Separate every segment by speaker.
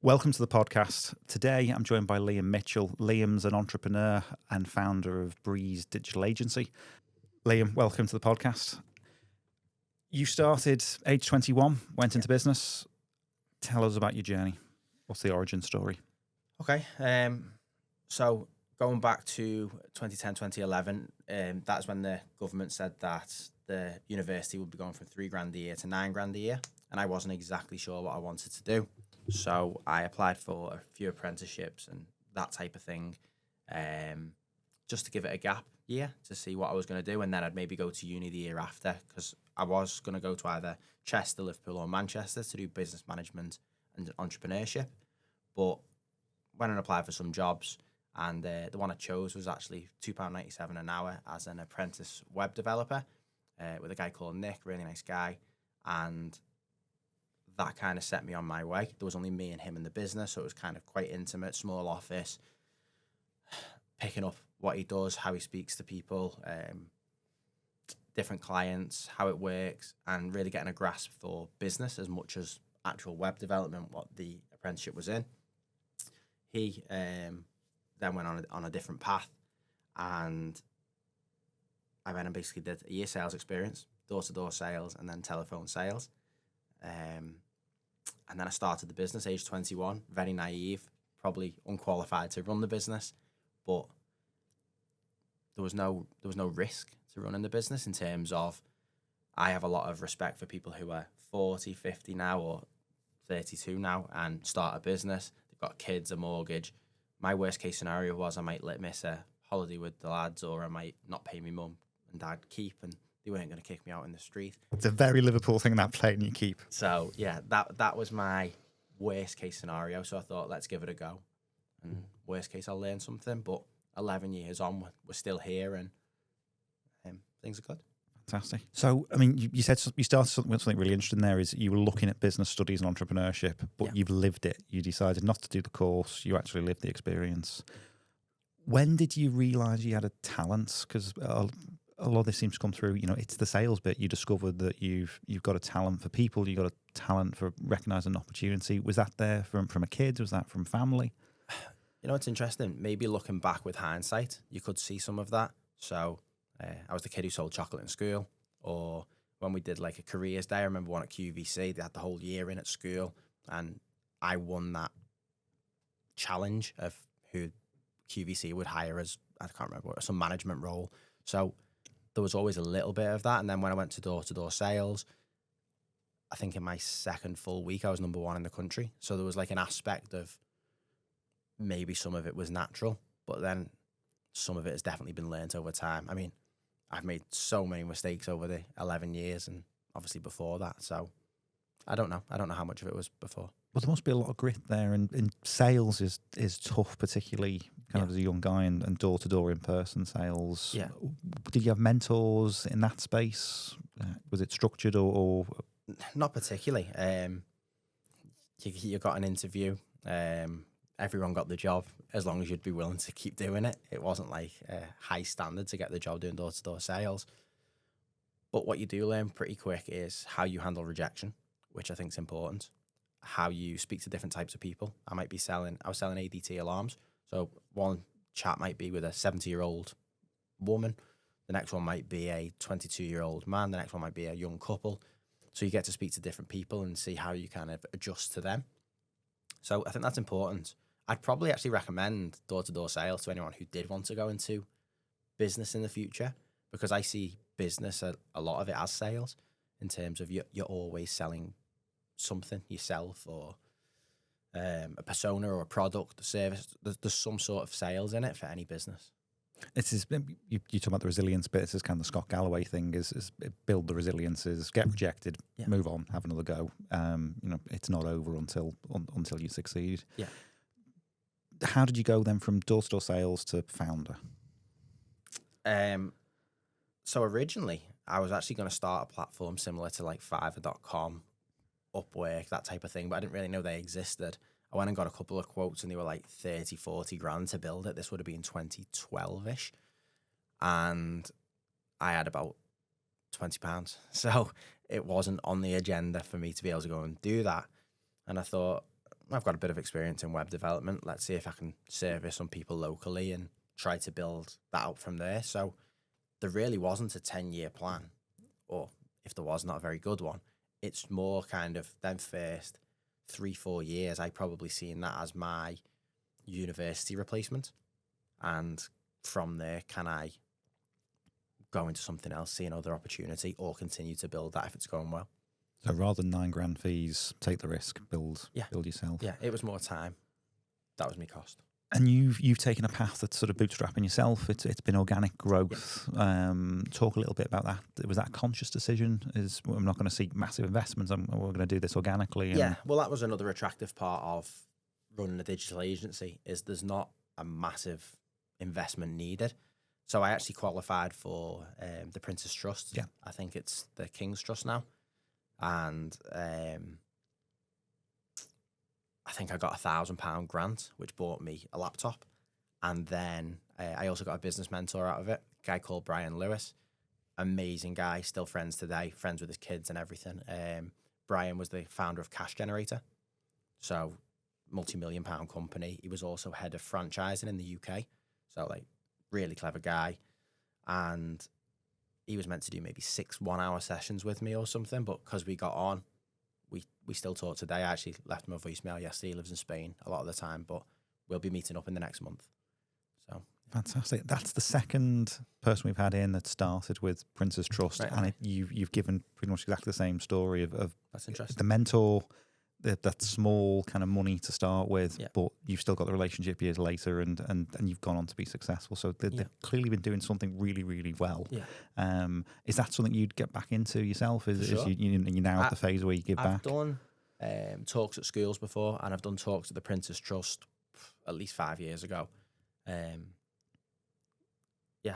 Speaker 1: Welcome to the podcast. Today I'm joined by Liam Mitchell. Liam's an entrepreneur and founder of Breeze Digital Agency. Liam, welcome to the podcast. You started age 21, went into business. Tell us about your journey. What's the origin story?
Speaker 2: Okay, so going back to 2010, 2011, that's when the government said that the university would be going from $3,000 a year to $9,000 a year, and I wasn't exactly sure what I wanted to do. So I applied for a few apprenticeships and that type of thing, just to give it a gap year to see what I was going to do, and then I'd maybe go to uni the year after, because I was going to go to either Chester, Liverpool or Manchester to do business management and entrepreneurship. But went and applied for some jobs, and the one I chose was actually £2.97 an hour as an apprentice web developer with a guy called Nick, really nice guy, and that kind of set me on my way. There was only me and him in the business, so it was kind of quite intimate, small office, picking up what he does, how he speaks to people, different clients, how it works, and really getting a grasp for business as much as actual web development, what the apprenticeship was in. He then went on a different path, and I went and basically did a year sales experience, door-to-door sales, and then telephone sales. And then I started the business, age 21, very naive, probably unqualified to run the business, but there was no risk to running the business in terms of I have a lot of respect for people who are 40, 50 now or 32 now and start a business. They've got kids, a mortgage. My worst case scenario was I might miss a holiday with the lads, or I might not pay my mum and dad keep, and they weren't going to kick me out in the street.
Speaker 1: It's a very Liverpool thing, that playing you keep.
Speaker 2: So yeah, that was my worst case scenario. So I thought, let's give it a go. And worst case, I'll learn something. But 11 years on, we're still here, and things are good.
Speaker 1: Fantastic. So, I mean, you said you started something really interesting there, is you were looking at business studies and entrepreneurship, but you've lived it. You decided not to do the course. You actually lived the experience. When did you realise you had a talent? Because a lot of this seems to come through, it's the sales bit. You discovered that you've got a talent for people. You've got a talent for recognising an opportunity. Was that there from a kid? Was that from family?
Speaker 2: It's interesting. Maybe looking back with hindsight, you could see some of that. So I was the kid who sold chocolate in school, or when we did like a careers day, I remember one at QVC, they had the whole year in at school, and I won that challenge of who QVC would hire as, I can't remember, some management role. So there was always a little bit of that. And then when I went to door-to-door sales, I think in my second full week, I was number one in the country. So there was like an aspect of maybe some of it was natural, but then some of it has definitely been learnt over time. I mean, I've made so many mistakes over the 11 years and obviously before that. So I don't know. I don't know how much of it was before.
Speaker 1: Well, there must be a lot of grit there, and sales is tough, particularly kind of as a young guy, and door-to-door in-person sales.
Speaker 2: Yeah.
Speaker 1: Did you have mentors in that space? Was it structured or?
Speaker 2: Not particularly. You got an interview. Everyone got the job as long as you'd be willing to keep doing it. It wasn't like a high standard to get the job doing door-to-door sales. But what you do learn pretty quick is how you handle rejection, which I think is important. How you speak to different types of people. I was selling ADT alarms. So one chat might be with a 70-year-old woman. The next one might be a 22-year-old man. The next one might be a young couple. So you get to speak to different people and see how you kind of adjust to them. So I think that's important. I'd probably actually recommend door-to-door sales to anyone who did want to go into business in the future, because I see business, a lot of it as sales, in terms of you're always selling something yourself, or a persona or a product, a service. There's some sort of sales in it for any business.
Speaker 1: You talk about the resilience bit. This is kind of the Scott Galloway thing: is build the resiliences, get rejected, move on, have another go. It's not over until you succeed.
Speaker 2: Yeah.
Speaker 1: How did you go then from door-to-door sales to founder?
Speaker 2: So originally, I was actually going to start a platform similar to like Fiverr.com, Upwork, that type of thing, but I didn't really know they existed. I went and got a couple of quotes, and they were like 30, 40 grand to build it. This would have been 2012-ish. And I had about £20. So it wasn't on the agenda for me to be able to go and do that. And I thought, I've got a bit of experience in web development. Let's see if I can service some people locally and try to build that out from there. So there really wasn't a 10-year plan, or if there was, not a very good one. It's more kind of them first 3-4 years, I probably seen that as my university replacement. And from there, can I go into something else, see another opportunity, or continue to build that if it's going well?
Speaker 1: So rather than £9,000 fees, take the risk, build yourself.
Speaker 2: Yeah, it was more time. That was my cost.
Speaker 1: And you've taken a path that's sort of bootstrapping yourself. It's been organic growth.
Speaker 2: Yeah.
Speaker 1: Talk a little bit about that. Was that a conscious decision? I'm not going to seek massive investments. We're going to do this organically.
Speaker 2: Yeah, well, that was another attractive part of running a digital agency, is there's not a massive investment needed. So I actually qualified for the Apprentice Trust.
Speaker 1: Yeah.
Speaker 2: I think it's the King's Trust now. And I think I got £1,000 grant, which bought me a laptop. And then I also got a business mentor out of it, a guy called Brian Lewis. Amazing guy, still friends today, friends with his kids and everything. Brian was the founder of Cash Generator. So multi-million-pound company. He was also head of franchising in the UK. So like really clever guy. And he was meant to do maybe 6 one-hour sessions with me or something, but because we got on, we still talk today. I actually left him a voicemail yesterday. He lives in Spain a lot of the time, but we'll be meeting up in the next month. So
Speaker 1: fantastic. That's the second person we've had in that started with Prince's Trust,
Speaker 2: Right,
Speaker 1: and you've given pretty much exactly the same story of
Speaker 2: that's interesting.
Speaker 1: the mentor, that small kind of money to start with,
Speaker 2: Yeah.
Speaker 1: but you've still got the relationship years later, and you've gone on to be successful. So they've clearly been doing something really, really well.
Speaker 2: Yeah.
Speaker 1: Is that something you'd get back into yourself? Is
Speaker 2: sure.
Speaker 1: you're now at the phase where you give
Speaker 2: I've
Speaker 1: back?
Speaker 2: done talks at schools before, and I've done talks at the Prince's Trust at least 5 years ago. Yeah,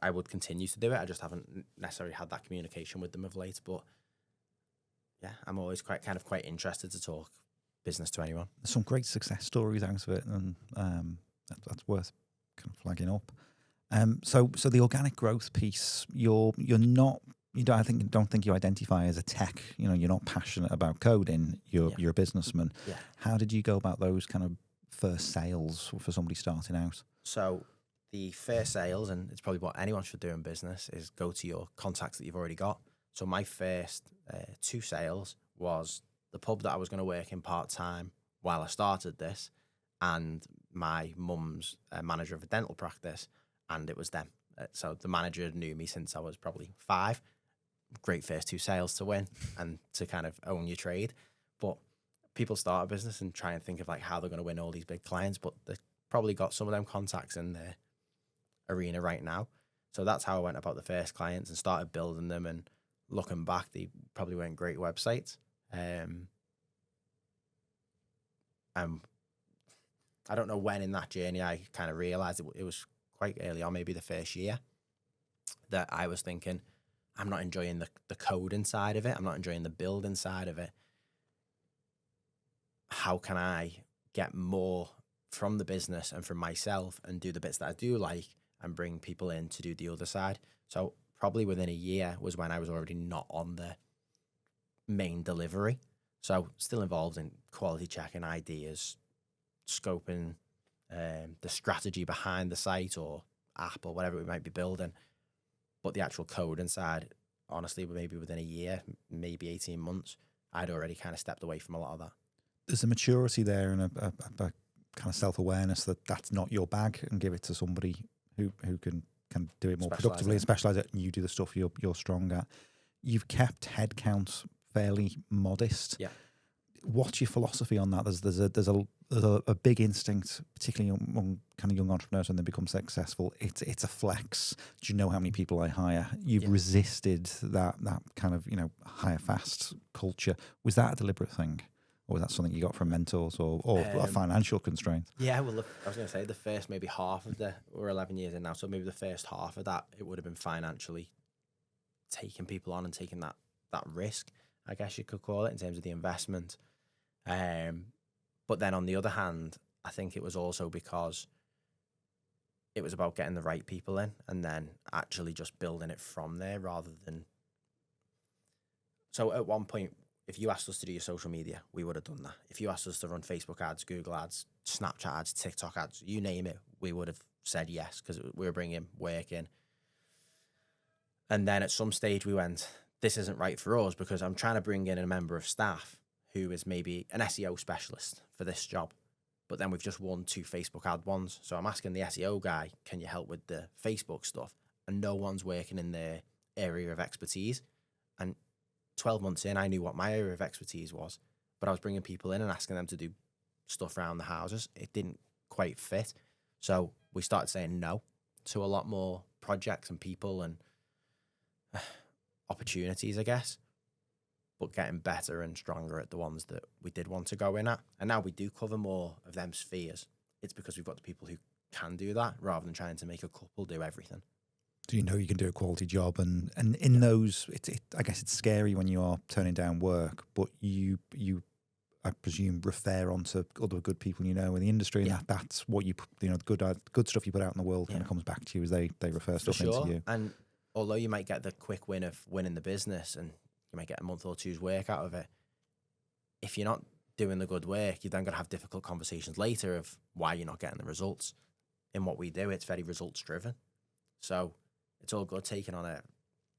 Speaker 2: I would continue to do it. I just haven't necessarily had that communication with them of late, but yeah, I'm always quite interested to talk business to anyone.
Speaker 1: There's some great success stories out of it, and that's worth kind of flagging up. So the organic growth piece, you're not, I don't think you identify as a tech. You're not passionate about coding. You're a businessman.
Speaker 2: Yeah.
Speaker 1: How did you go about those kind of first sales for somebody starting out?
Speaker 2: So the first sales, and it's probably what anyone should do in business, is go to your contacts that you've already got. So my first 2 sales was the pub that I was going to work in part-time while I started this, and my mum's manager of a dental practice, and it was them. So the manager knew me since I was probably 5. Great first 2 sales to win and to kind of own your trade. But people start a business and try and think of like how they're going to win all these big clients, but they've probably got some of them contacts in their arena right now. So that's how I went about the first clients and started building them. And looking back, they probably weren't great websites. I don't know when in that journey I kind of realized it was quite early on, maybe the first year, that I was thinking, I'm not enjoying the coding side of it. I'm not enjoying the building side of it. How can I get more from the business and from myself and do the bits that I do like and bring people in to do the other side? So probably within a year was when I was already not on the main delivery. So still involved in quality checking, ideas, scoping, the strategy behind the site or app or whatever we might be building. But the actual code inside, honestly, maybe within a year, maybe 18 months, I'd already kind of stepped away from a lot of that.
Speaker 1: There's a maturity there and a kind of self-awareness that that's not your bag, and give it to somebody who can kind of do it more productively and specialize it, and you do the stuff you're strong at. You've kept headcount fairly modest.
Speaker 2: Yeah.
Speaker 1: What's your philosophy on that? There's a big instinct, particularly among kind of young entrepreneurs when they become successful. It's a flex. Do you know how many people I hire? You've resisted that kind of hire fast culture. Was that a deliberate thing, or was that something you got from mentors or a financial constraint?
Speaker 2: Yeah, well, look, I was going to say the first maybe half of we're 11 years in now, so maybe the first half of that, it would have been financially taking people on and taking that risk, I guess you could call it, in terms of the investment. But then on the other hand, I think it was also because it was about getting the right people in and then actually just building it from there rather than. So at one point, if you asked us to do your social media, we would have done that. If you asked us to run Facebook ads, Google ads, Snapchat ads, TikTok ads, you name it, we would have said yes, because we were bringing work in. And then at some stage we went, this isn't right for us, because I'm trying to bring in a member of staff who is maybe an SEO specialist for this job. But then we've just won 2 Facebook ad ones. So I'm asking the SEO guy, can you help with the Facebook stuff? And no one's working in their area of expertise. And 12 months in, I knew what my area of expertise was, but I was bringing people in and asking them to do stuff around the houses. It didn't quite fit. So we started saying no to a lot more projects and people and opportunities, I guess, but getting better and stronger at the ones that we did want to go in at. And now we do cover more of them spheres. It's because we've got the people who can do that, rather than trying to make a couple do everything.
Speaker 1: So you know you can do a quality job, and in those, I guess it's scary when you are turning down work, but you I presume refer on to other good people you know in the industry, and that's what you know, the good stuff you put out in the world kind of comes back to you as they refer stuff into you.
Speaker 2: And although you might get the quick win of winning the business, and you might get a month or two's work out of it, if you're not doing the good work, you're then going to have difficult conversations later of why you're not getting the results. In what we do, it's very results driven. So it's all good taking on a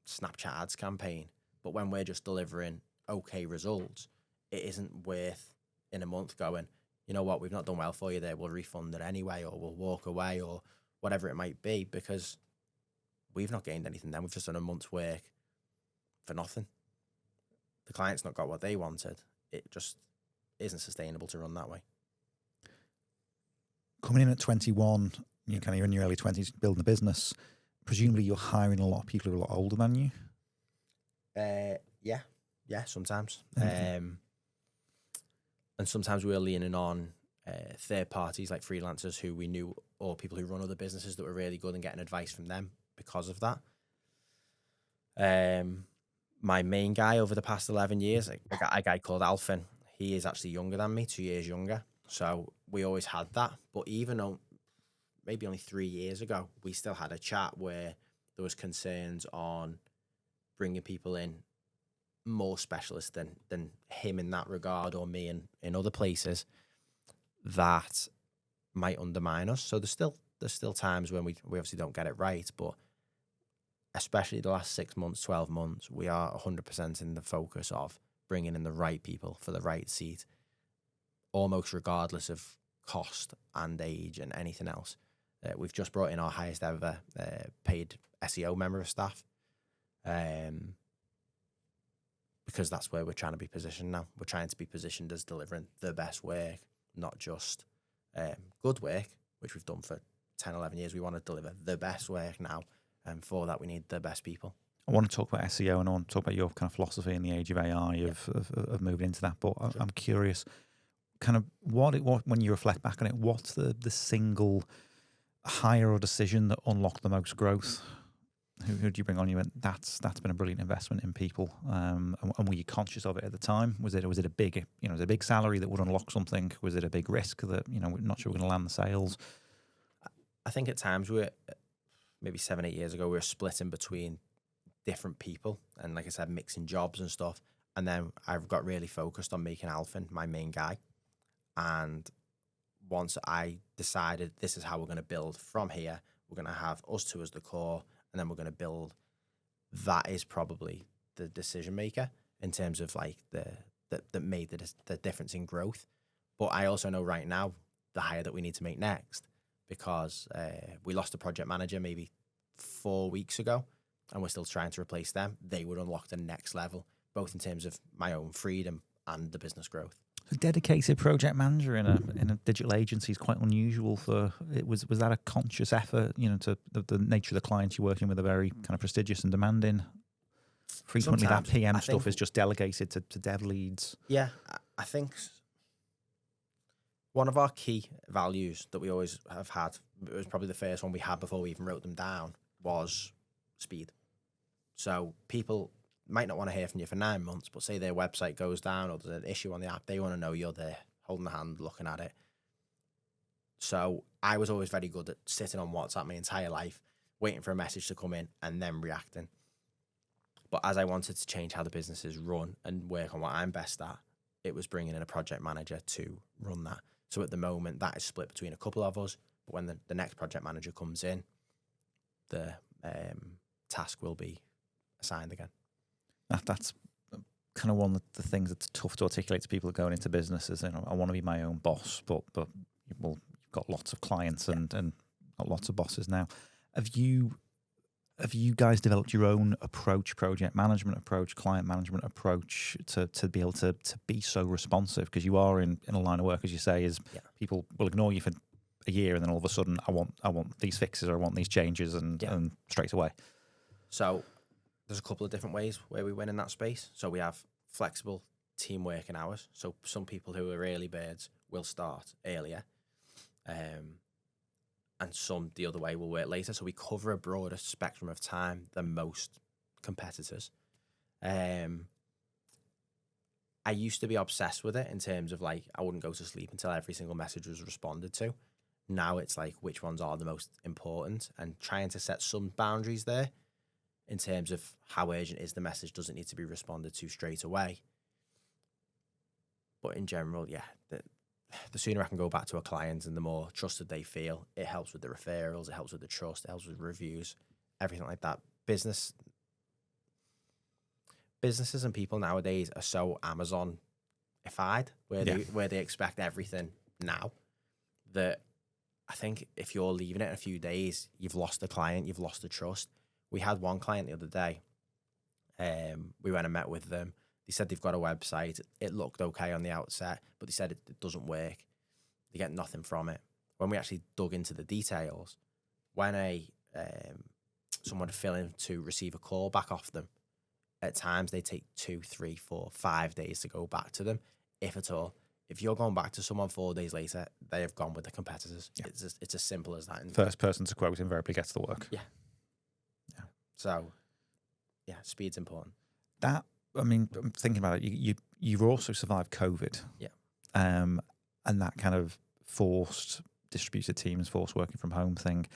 Speaker 2: Snapchat ads campaign, but when we're just delivering okay results, it isn't worth in a month going, you know what, we've not done well for you there, we'll refund it anyway, or we'll walk away, or whatever it might be, because we've not gained anything then. We've just done a month's work for nothing. The client's not got what they wanted. It just isn't sustainable to run that way.
Speaker 1: Coming in at 21, you're in your early 20s building a business. Presumably you're hiring a lot of people who are a lot older than you.
Speaker 2: Yeah, sometimes. And sometimes we were leaning on third parties like freelancers who we knew, or people who run other businesses that were really good, and getting advice from them because of that. My main guy over the past 11 years, a guy called Alfin, he is actually younger than me, 2 years younger. So we always had that. But even though maybe only 3 years ago, we still had a chat where there was concerns on bringing people in more specialists than him in that regard, or me in other places, that might undermine us. So there's still times when we obviously don't get it right, but especially the last 6 months, 12 months, we are 100% in the focus of bringing in the right people for the right seat, almost regardless of cost and age and anything else. We've just brought in our highest ever paid SEO member of staff, because that's where we're trying to be positioned now. We're trying to be positioned as delivering the best work, not just good work, which we've done for 10, 11 years. We want to deliver the best work now, and for that we need the best people.
Speaker 1: I want to talk about SEO, and I want to talk about your kind of philosophy in the age of AI of moving into that. But sure. I'm curious, kind of what when you reflect back on it, what's the single hire or decision that unlocked the most growth? Who do you bring on? You went, that's been a brilliant investment in people. And were you conscious of it at the time? Was it a big, was it a big salary that would unlock something? Was it a big risk that, we're not sure we're going to land the sales?
Speaker 2: I think at times maybe 7, 8 years ago, we were splitting between different people, and like I said, mixing jobs and stuff. And then I've got really focused on making Alfin my main guy. And once I decided this is how we're going to build from here, we're going to have us two as the core, and then we're going to build. That is probably the decision maker in terms of like that made the difference in growth. But I also know right now the hire that we need to make next, because we lost a project manager maybe 4 weeks ago, and we're still trying to replace them. They would unlock the next level, both in terms of my own freedom and the business growth.
Speaker 1: A dedicated project manager in a digital agency is quite unusual. Was that a conscious effort? To the nature of the clients you're working with are very kind of prestigious and demanding. Frequently, sometimes, that PM stuff is just delegated to dev leads.
Speaker 2: Yeah, I think one of our key values that we always have had, it was probably the first one we had before we even wrote them down, was speed. So people might not want to hear from you for 9 months, but say their website goes down or there's an issue on the app, they want to know you're there, holding the hand, looking at it. So I was always very good at sitting on WhatsApp my entire life, waiting for a message to come in and then reacting. But as I wanted to change how the business is run and work on what I'm best at, it was bringing in a project manager to run that. So at the moment, that is split between a couple of us. But when the next project manager comes in, the task will be assigned again.
Speaker 1: That's kind of one of the things that's tough to articulate to people going into businesses. You know, I want to be my own boss, but well, you've got lots of clients and got lots of bosses now. Have you guys developed your own approach, project management approach, client management approach to be able to be so responsive? Because you are in a line of work, as you say, is people will ignore you for a year and then all of a sudden I want these fixes or I want these changes and straight away.
Speaker 2: So there's a couple of different ways where we win in that space. So we have flexible team working hours. So some people who are early birds will start earlier. And some the other way will work later. So we cover a broader spectrum of time than most competitors. I used to be obsessed with it in terms of like, I wouldn't go to sleep until every single message was responded to. Now it's like, which ones are the most important, and trying to set some boundaries there in terms of how urgent is the message doesn't need to be responded to straight away. But in general, the sooner I can go back to a client and the more trusted they feel, it helps with the referrals, it helps with the trust, it helps with reviews, everything like that. Businesses and people nowadays are so Amazon-ified, where they expect everything now, that I think if you're leaving it in a few days, you've lost the client, you've lost the trust. We had one client the other day. We went and met with them. They said they've got a website. It looked okay on the outset, but they said it doesn't work. They get nothing from it. When we actually dug into the details, when someone fill in to receive a call back off them, at times they take 2, 3, 4, 5 days to go back to them, if at all. If you're going back to someone 4 days later, they have gone with the competitors. Yeah. It's as simple as that.
Speaker 1: First person to quote invariably gets the work.
Speaker 2: Yeah. So, speed's important.
Speaker 1: That, I mean, I'm thinking about it. You've also survived COVID.
Speaker 2: Yeah.
Speaker 1: And that kind of forced distributed teams, forced working from home thing.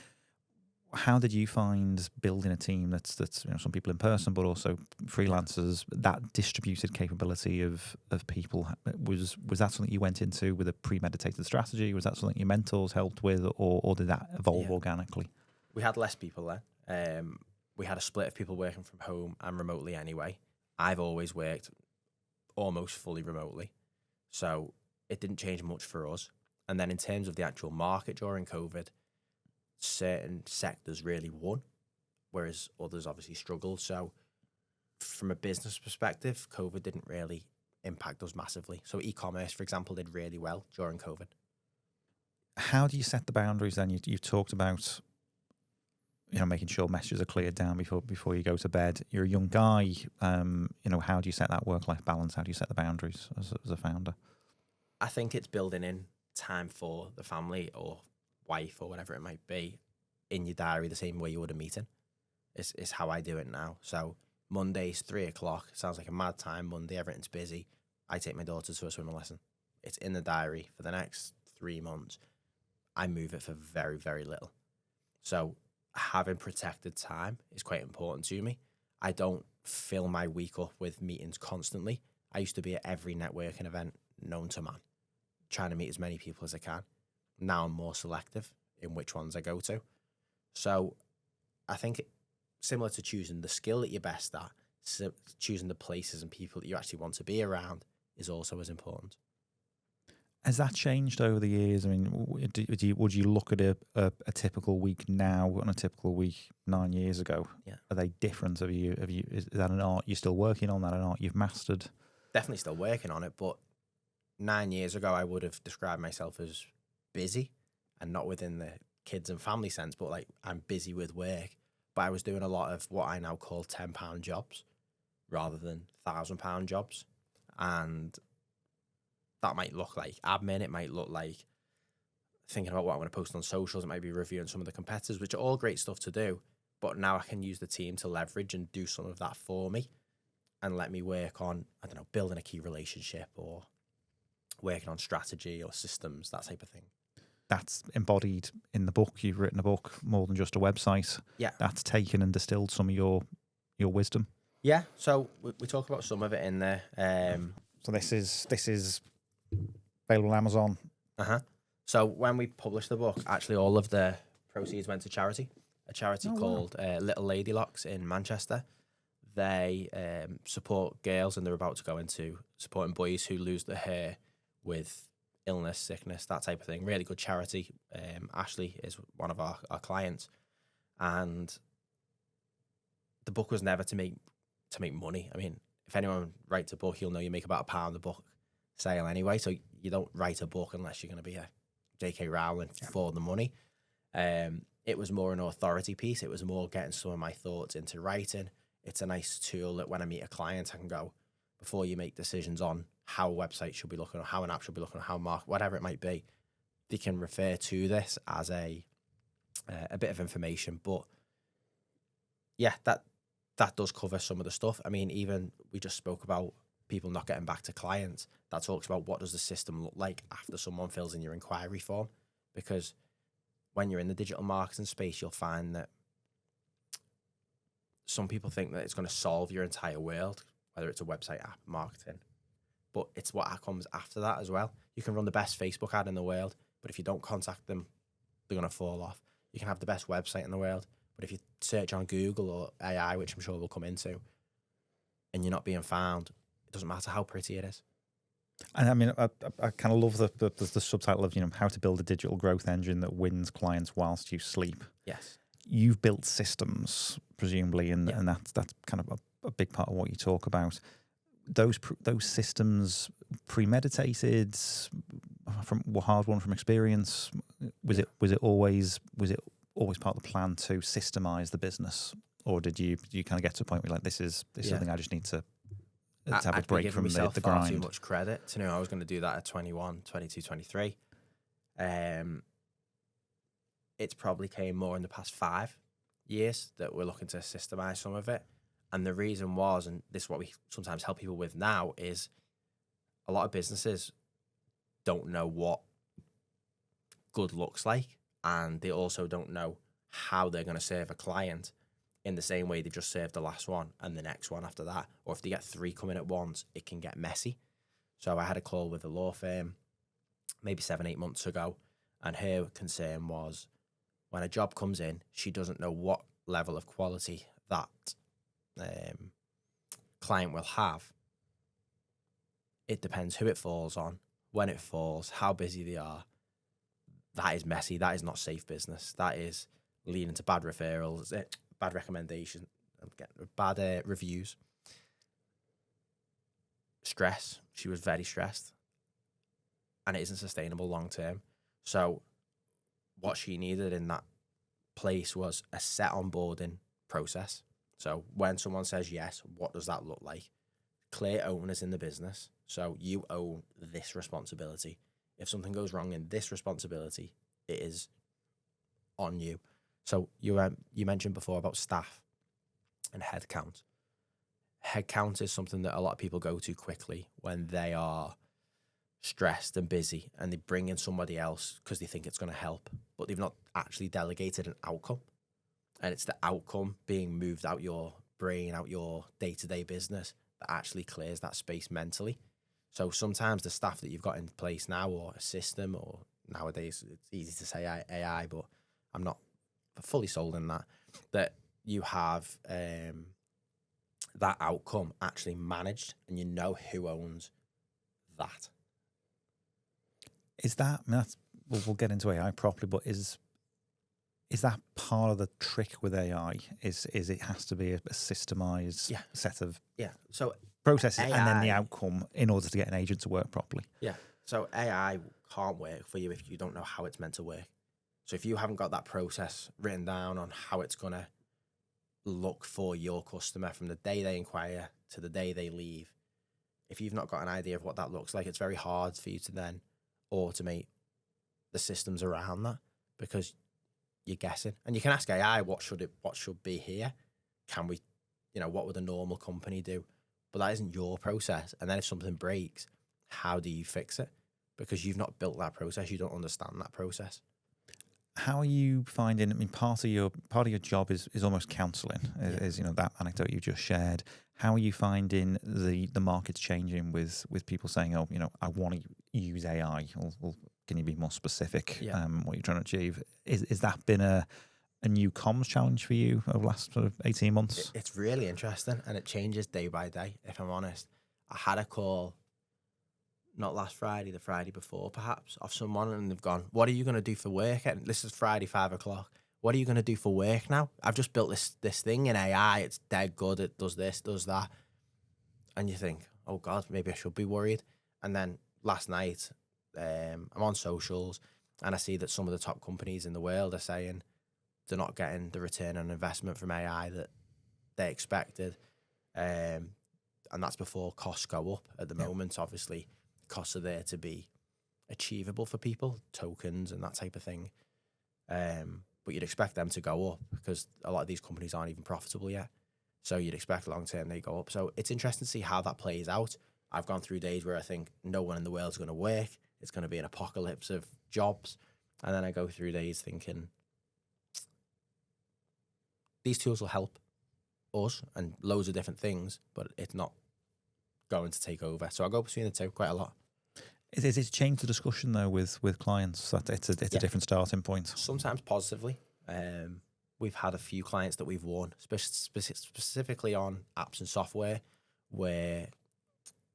Speaker 1: How did you find building a team that's some people in person, but also freelancers? That distributed capability of people, was that something you went into with a premeditated strategy? Was that something your mentors helped with, or did that evolve organically?
Speaker 2: We had less people there. We had a split of people working from home and remotely anyway. I've always worked almost fully remotely, so it didn't change much for us. And then in terms of the actual market during COVID, certain sectors really won, whereas others obviously struggled. So from a business perspective, COVID didn't really impact us massively. So e-commerce, for example, did really well during COVID.
Speaker 1: How do you set the boundaries then? You've talked about making sure messages are cleared down before you go to bed. You're a young guy. How do you set that work-life balance? How do you set the boundaries as a founder?
Speaker 2: I think it's building in time for the family or wife or whatever it might be in your diary the same way you would a meeting. It's how I do it now. So Mondays, 3:00, sounds like a mad time. Monday, everything's busy. I take my daughter to a swimming lesson. It's in the diary for the next 3 months. I move it for very, very little. So having protected time is quite important to me. I don't fill my week up with meetings constantly. I used to be at every networking event known to man, trying to meet as many people as I can. Now I'm more selective in which ones I go to. So I think similar to choosing the skill that you're best at, choosing the places and people that you actually want to be around is also as important.
Speaker 1: Has that changed over the years? I mean, would you look at a typical week now and a typical week 9 years ago?
Speaker 2: Yeah.
Speaker 1: Are they different? Is that an art you're still working on? That an art you've mastered?
Speaker 2: Definitely still working on it, but 9 years ago I would have described myself as busy, and not within the kids and family sense, but like I'm busy with work. But I was doing a lot of what I now call £10 jobs rather than £1,000 jobs, and that might look like admin. It might look like thinking about what I'm going to post on socials. It might be reviewing some of the competitors, which are all great stuff to do. But now I can use the team to leverage and do some of that for me and let me work on, building a key relationship or working on strategy or systems, that type of thing.
Speaker 1: That's embodied in the book. You've written a book, more than just a website.
Speaker 2: Yeah.
Speaker 1: That's taken and distilled some of your wisdom.
Speaker 2: Yeah, so we talk about some of it in there.
Speaker 1: So this is available on Amazon.
Speaker 2: Uh-huh. So when we published the book, actually all of the proceeds went to charity, a charity
Speaker 1: Oh, wow.
Speaker 2: called Little Lady Locks in Manchester. They support girls, and they're about to go into supporting boys who lose their hair with illness, sickness, that type of thing. Really good charity. Ashley is one of our clients, and the book was never to make money. I mean, if anyone writes a book, you'll know you make about £1 a book sale anyway. So you don't write a book unless you're going to be a J.K. Rowling for the money. It was more an authority piece. It was more getting some of my thoughts into writing. It's a nice tool that when I meet a client, I can go, before you make decisions on how a website should be looking, or how an app should be looking, or how market, whatever it might be, they can refer to this as a bit of information. But yeah, that does cover some of the stuff. I mean, even we just spoke about people not getting back to clients. That talks about what does the system look like after someone fills in your inquiry form. Because when you're in the digital marketing space, you'll find that some people think that it's going to solve your entire world, whether it's a website, app, marketing. But it's what comes after that as well. You can run the best Facebook ad in the world, but if you don't contact them, they're going to fall off. You can have the best website in the world, but if you search on Google or AI, which I'm sure we'll come into, and you're not being found, it doesn't matter how pretty it is.
Speaker 1: And I mean, I kind of love the subtitle of, how to build a digital growth engine that wins clients whilst you sleep.
Speaker 2: Yes.
Speaker 1: You've built systems, presumably, and that's kind of a big part of what you talk about. Those systems premeditated, were hard won from experience. Was it always part of the plan to systemize the business, or did you kind of get to a point where like this is something I just need to have a break from the grind?
Speaker 2: Too much credit to know I was going to do that at 21, 22, 23. It's probably came more in the past 5 years that we're looking to systemize some of it. And the reason was, and this is what we sometimes help people with now, is a lot of businesses don't know what good looks like. And they also don't know how they're going to serve a client in the same way they just served the last one and the next one after that. Or if they get 3 coming at once, it can get messy. So I had a call with a law firm maybe 7-8 months ago, and her concern was when a job comes in, she doesn't know what level of quality that client will have. It depends who it falls on, when it falls, how busy they are. That is messy. That is not safe business. That is leading to bad referrals, bad recommendations, bad reviews. Stress. She was very stressed, and it isn't sustainable long term. So what she needed in that place was a set onboarding process. So when someone says yes, what does that look like? Clear owners in the business. So you own this responsibility. If something goes wrong in this responsibility, it is on you. So you mentioned before about staff and headcount. Headcount is something that a lot of people go to quickly when they are stressed and busy, and they bring in somebody else because they think it's going to help, but they've not actually delegated an outcome. And it's the outcome being moved out your brain, out your day-to-day business, that actually clears that space mentally. So sometimes the staff that you've got in place now, or a system, or nowadays it's easy to say AI, but I'm not fully sold in that you have that outcome actually managed, and you know who owns that.
Speaker 1: Is that, I mean, we'll get into AI properly, but is that part of the trick with AI? Is it has to be a systemized set of
Speaker 2: so
Speaker 1: processes
Speaker 2: AI,
Speaker 1: and then the outcome in order to get an agent to work properly?
Speaker 2: Yeah. So AI can't work for you if you don't know how it's meant to work. So if you haven't got that process written down on how it's going to look for your customer from the day they inquire to the day they leave, if you've not got an idea of what that looks like, it's very hard for you to then automate the systems around that, because you're guessing. And you can ask AI, what should be here? Can we, what would a normal company do? But that isn't your process. And then if something breaks, how do you fix it? Because you've not built that process. You don't understand that process.
Speaker 1: How are you finding? I mean, part of your job is almost counselling, is that anecdote you just shared. How are you finding the market's changing with people saying, oh, I want to use AI? Or can you be more specific? What you're trying to achieve? Is that been a new comms challenge for you over the last sort of 18 months?
Speaker 2: It's really interesting, and it changes day by day. If I'm honest, I had a call not last Friday, the Friday before, perhaps, of someone, and they've gone, "What are you going to do for work?" And this is Friday, 5 o'clock. What are you going to do for work now? I've just built this thing in AI. It's dead good. It does this, does that. And you think, oh God, maybe I should be worried. And then last night, I'm on socials, and I see that some of the top companies in the world are saying they're not getting the return on investment from AI that they expected. And that's before costs go up. At the moment, obviously, costs are there to be achievable for people, tokens and that type of thing. But you'd expect them to go up because a lot of these companies aren't even profitable yet. So you'd expect long term they go up. So it's interesting to see how that plays out. I've gone through days where I think no one in the world's going to work. It's going to be an apocalypse of jobs. And then I go through days thinking these tools will help us and loads of different things, but it's not going to take over. So I go between the two quite a lot.
Speaker 1: Is it changed the discussion though with clients that it's a different starting point?
Speaker 2: Sometimes positively. We've had a few clients that we've won, specifically on apps and software, where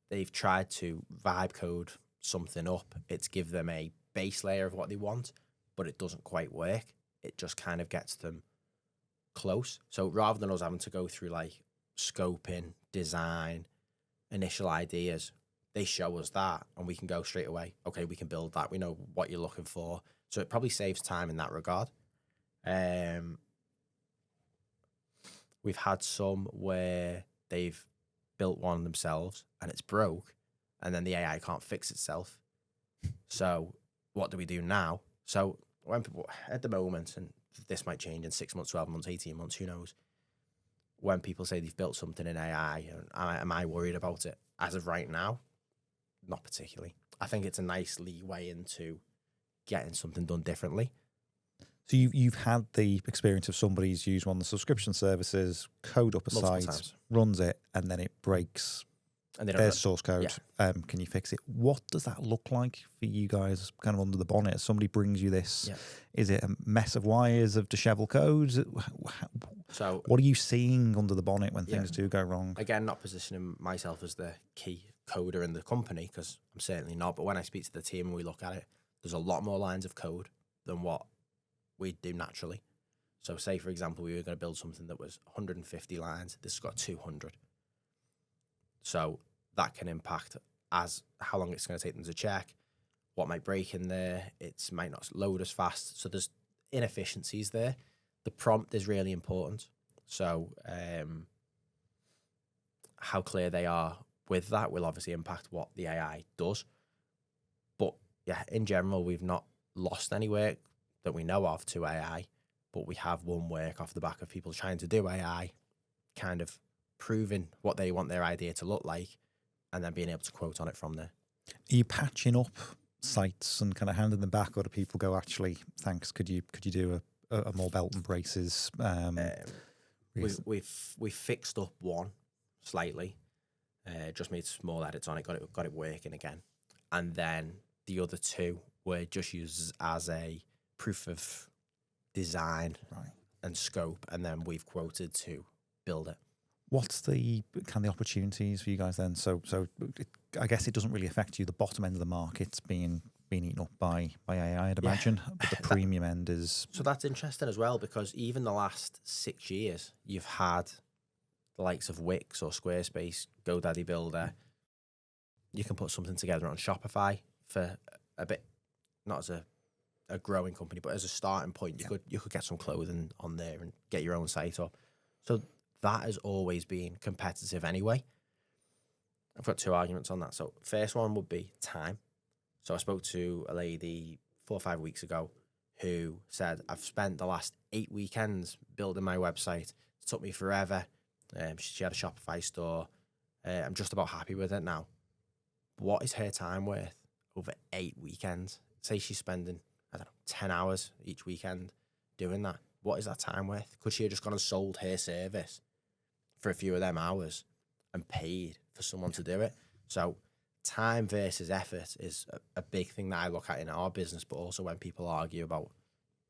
Speaker 2: they've tried to vibe code something up. It's give them a base layer of what they want, but it doesn't quite work. It just kind of gets them close. So rather than us having to go through like scoping, design, initial ideas, they show us that and we can go straight away. Okay, we can build that. We know what you're looking for. So it probably saves time in that regard. We've had some where they've built one themselves and it's broke and then the AI can't fix itself. So what do we do now? So when people, at the moment, and this might change in 6 months, 12 months, 18 months, who knows? When people say they've built something in AI, am I worried about it? As of right now, not particularly. I think it's a nice leeway into getting something done differently.
Speaker 1: So you've had the experience of somebody's used one of the subscription services, code up a
Speaker 2: Multiple
Speaker 1: site,
Speaker 2: times.
Speaker 1: runs it, and then it breaks
Speaker 2: And
Speaker 1: their source code.
Speaker 2: Yeah.
Speaker 1: Can you fix it? What does that look like for you guys kind of under the bonnet? If somebody brings you this, is it a mess of wires, of disheveled codes?
Speaker 2: So
Speaker 1: what are you seeing under the bonnet when things do go wrong?
Speaker 2: Again, not positioning myself as the key coder in the company, because I'm certainly not. But when I speak to the team and we look at it, there's a lot more lines of code than what we do naturally. So say, for example, we were going to build something that was 150 lines. This has got 200. So that can impact as how long it's going to take them to check, what might break in there. It might not load as fast. So there's inefficiencies there. The prompt is really important. So how clear they are with that will obviously impact what the AI does. But yeah, in general, we've not lost any work that we know of to AI, but we have won work off the back of people trying to do AI, kind of proving what they want their idea to look like, and then being able to quote on it from there.
Speaker 1: Are you patching up sites and kind of handing them back, or do people go, actually, thanks, could you do a more belt and braces?
Speaker 2: We fixed up one slightly, just made small edits on it, got it working again, and then the other two were just used as a proof of design and scope, and then we've quoted to build it.
Speaker 1: What's the kind of the opportunities for you guys then? So I guess it doesn't really affect you. The bottom end of the market's being eaten up by AI, I'd imagine, but the premium end is...
Speaker 2: So that's interesting as well, because even the last 6 years, you've had the likes of Wix or Squarespace, GoDaddy Builder. You can put something together on Shopify for a bit, not as a growing company, but as a starting point, you could get some clothing on there and get your own site up. So that has always been competitive anyway. I've got two arguments on that. So first one would be time. So I spoke to a lady 4 or 5 weeks ago who said, I've spent the last 8 weekends building my website. It took me forever. She had a Shopify store. I'm just about happy with it now. What is her time worth over 8 weekends? Say she's spending
Speaker 3: I don't know, 10 hours each weekend doing that. What is that time worth? Could she have just gone and sold her service for a few of them hours and paid for someone to do it? So time versus effort is a big thing that I look at in our business, but also when people argue about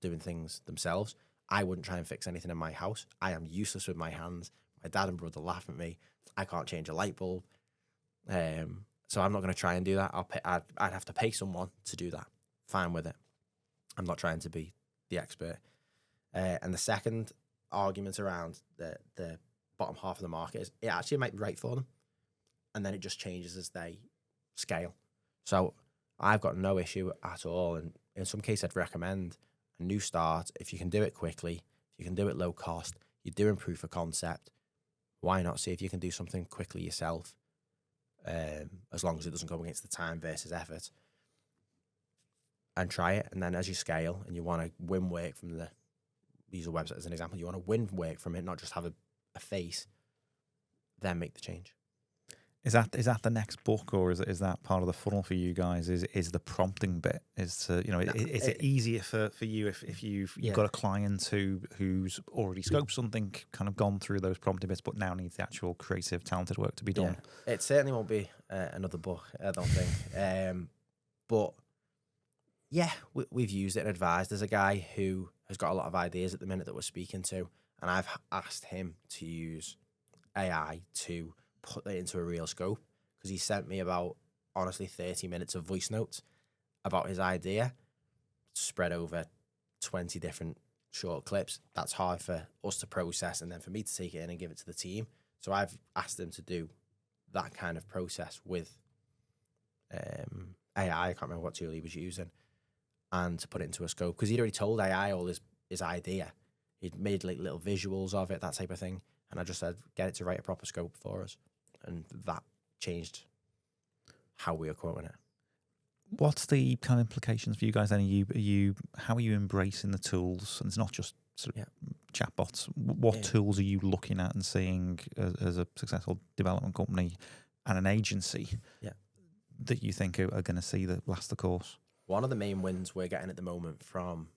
Speaker 3: doing things themselves. I wouldn't try and fix anything in my house. I am useless with my hands. My dad and brother laugh at me. I can't change a light bulb. So I'm not going to try and do that. I'd have to pay someone to do that. Fine with it. I'm not trying to be the expert. And the second argument around the bottom half of the market is it actually might be right for them. And then it just changes as they scale. So I've got no issue at all. And in some cases, I'd recommend a new start. If you can do it quickly, if you can do it low cost, you're doing proof of concept, why not see if you can do something quickly yourself, as long as it doesn't go against the time versus effort, and try it. And then as you scale and you want to win work from use a website as an example, you want to win work from it, not just have a face, then make the change.
Speaker 1: Is that the next book, or is that part of the funnel for you guys? Is the prompting bit? Is it easier for you if you've got a client who's already scoped something, kind of gone through those prompting bits, but now needs the actual creative, talented work to be done?
Speaker 3: Yeah. It certainly won't be another book, I don't think. But yeah, we've used it and advised. There's a guy who has got a lot of ideas at the minute that we're speaking to, and I've asked him to use AI to put that into a real scope, because he sent me about, honestly, 30 minutes of voice notes about his idea spread over 20 different short clips. That's hard for us to process and then for me to take it in and give it to the team. So I've asked him to do that kind of process with AI. I can't remember what tool he was using, and to put it into a scope, because he'd already told AI all his idea. He'd made like little visuals of it, that type of thing. And I just said, get it to write a proper scope for us. And that changed how we were quoting it.
Speaker 1: What's the kind of implications for you guys then? How are you embracing the tools? And it's not just sort of chatbots. What tools are you looking at and seeing as a successful development company and an agency that you think are going to see that last the course?
Speaker 3: One of the main wins we're getting at the moment from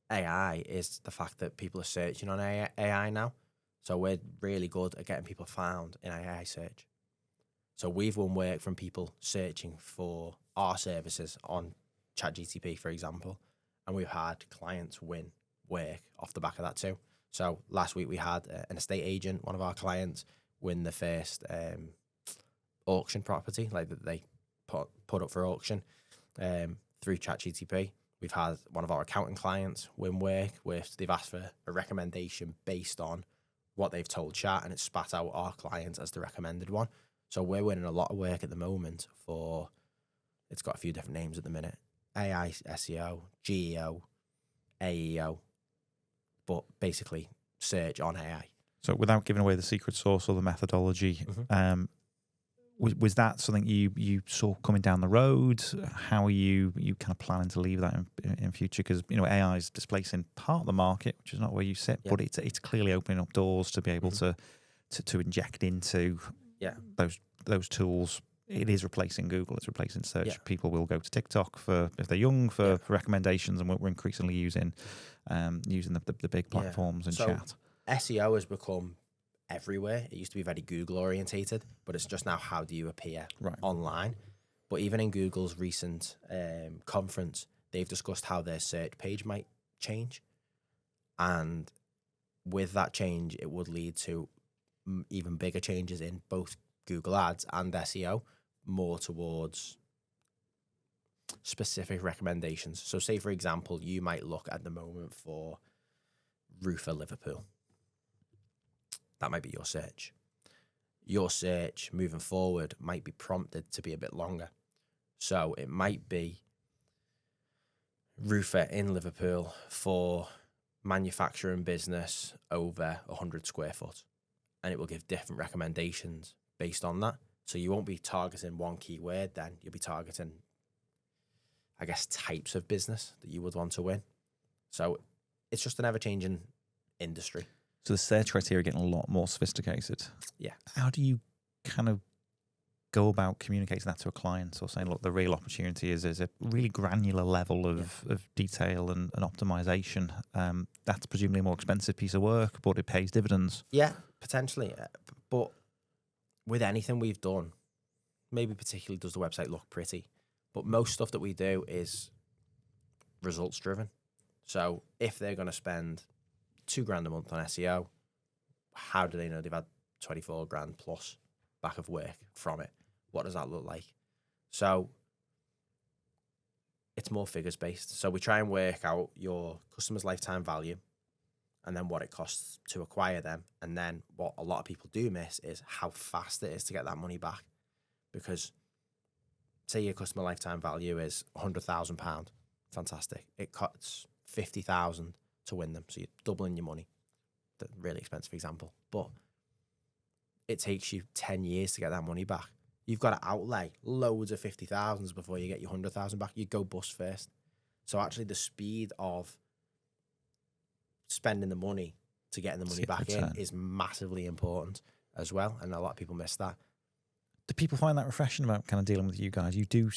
Speaker 3: AI is the fact that people are searching on AI now. So we're really good at getting people found in AI search. So we've won work from people searching for our services on ChatGTP, for example, and we've had clients win work off the back of that too. So last week we had an estate agent, one of our clients, win the first auction property, like that they put up for auction through ChatGTP. We've had one of our accounting clients win work where they've asked for a recommendation based on what they've told chat, and it's spat out our clients as the recommended one. So we're winning a lot of work at the moment for, it's got a few different names at the minute, AI, SEO, GEO, AEO, but basically search on AI.
Speaker 1: So without giving away the secret sauce or the methodology, was that something you saw coming down the road? How are you kind of planning to leave that in future? Because AI is displacing part of the market, which is not where you sit, but it's clearly opening up doors to be able to inject into those tools. It is replacing Google. It's replacing search. Yeah. People will go to TikTok if they're young for recommendations, and we're increasingly using the big platforms and chat.
Speaker 3: SEO has become everywhere. It used to be very Google orientated, but it's just now how do you appear online. But even in Google's recent conference, they've discussed how their search page might change, and with that change, it would lead to even bigger changes in both Google Ads and SEO, more towards specific recommendations. So say, for example, you might look at the moment for roofer Liverpool. That might be your search. Your search moving forward might be prompted to be a bit longer. So it might be roofer in Liverpool for manufacturing business over 100 square foot. And it will give different recommendations based on that. So you won't be targeting one keyword then. You'll be targeting, I guess, types of business that you would want to win. So it's just an ever-changing industry.
Speaker 1: So the search criteria are getting a lot more sophisticated.
Speaker 3: Yeah.
Speaker 1: How do you kind of go about communicating that to a client, or saying, look, the real opportunity is a really granular level of detail and optimization? That's presumably a more expensive piece of work, but it pays dividends.
Speaker 3: Yeah, potentially. But with anything we've done, maybe particularly does the website look pretty, but most stuff that we do is results driven. So if they're going to spend $2,000 a month on SEO, how do they know they've had 24 grand plus back of work from it? What does that look like? So it's more figures based. So we try and work out your customer's lifetime value and then what it costs to acquire them. And then what a lot of people do miss is how fast it is to get that money back. Because say your customer lifetime value is £100,000, fantastic. It costs 50,000 to win them. So you're doubling your money. The really expensive example. But it takes you 10 years to get that money back. You've got to outlay loads of 50,000s before you get your 100,000 back. You go bust first. So actually the speed of spending the money to getting the money back in is massively important as well. And a lot of people miss that.
Speaker 1: Do people find that refreshing about kind of dealing with you guys? You do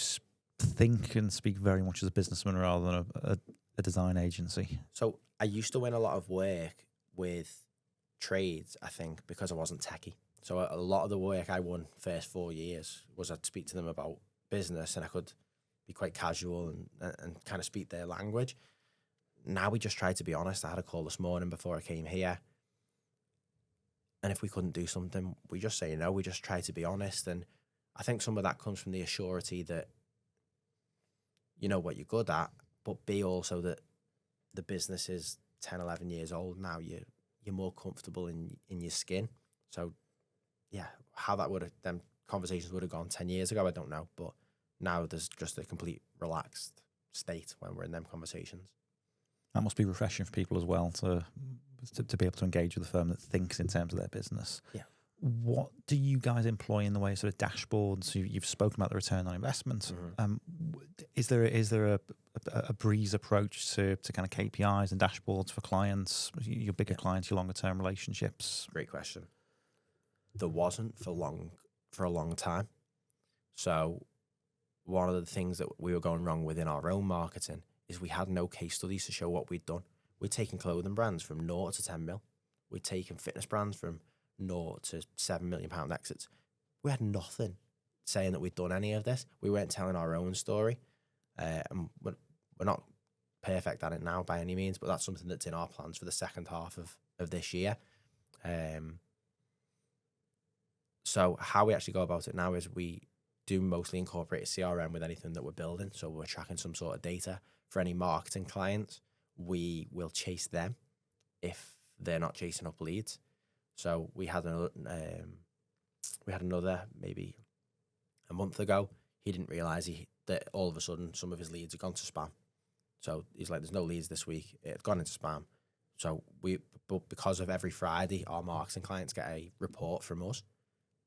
Speaker 1: think and speak very much as a businessman rather than a design agency.
Speaker 3: So I used to win a lot of work with trades, I think, because I wasn't techie. So a lot of the work I won first 4 years was I'd speak to them about business and I could be quite casual and kind of speak their language. Now we just try to be honest. I had a call this morning before I came here. And if we couldn't do something, we just say no. We just try to be honest. And I think some of that comes from the assurity that you know what you're good at, but B, also that the business is 10, 11 years old now. You're more comfortable in your skin. So yeah, how that them conversations would have gone 10 years ago, I don't know. But now there's just a complete relaxed state when we're in them conversations.
Speaker 1: That must be refreshing for people as well to be able to engage with a firm that thinks in terms of their business.
Speaker 3: Yeah.
Speaker 1: What do you guys employ in the way of sort of dashboards? You've spoken about the return on investment.
Speaker 3: Mm-hmm.
Speaker 1: Is there a breeze approach to kind of KPIs and dashboards for clients, your bigger clients, your longer term relationships?
Speaker 3: Great question. There wasn't for a long time. So one of the things that we were going wrong within our own marketing is we had no case studies to show what we'd done. We'd taken clothing brands from 0 to 10 mil. We'd taken fitness brands from 0 to £7 million exits. We had nothing saying that we'd done any of this. We weren't telling our own story. And we're not perfect at it now by any means, but that's something that's in our plans for the second half of this year. So how we actually go about it now is we do mostly incorporate a CRM with anything that we're building. So we're tracking some sort of data for any marketing clients. We will chase them if they're not chasing up leads. So we had another maybe a month ago. He didn't realize that all of a sudden some of his leads had gone to spam. So he's like, "There's no leads this week. It had gone into spam." So but because of every Friday, our marketing clients get a report from us.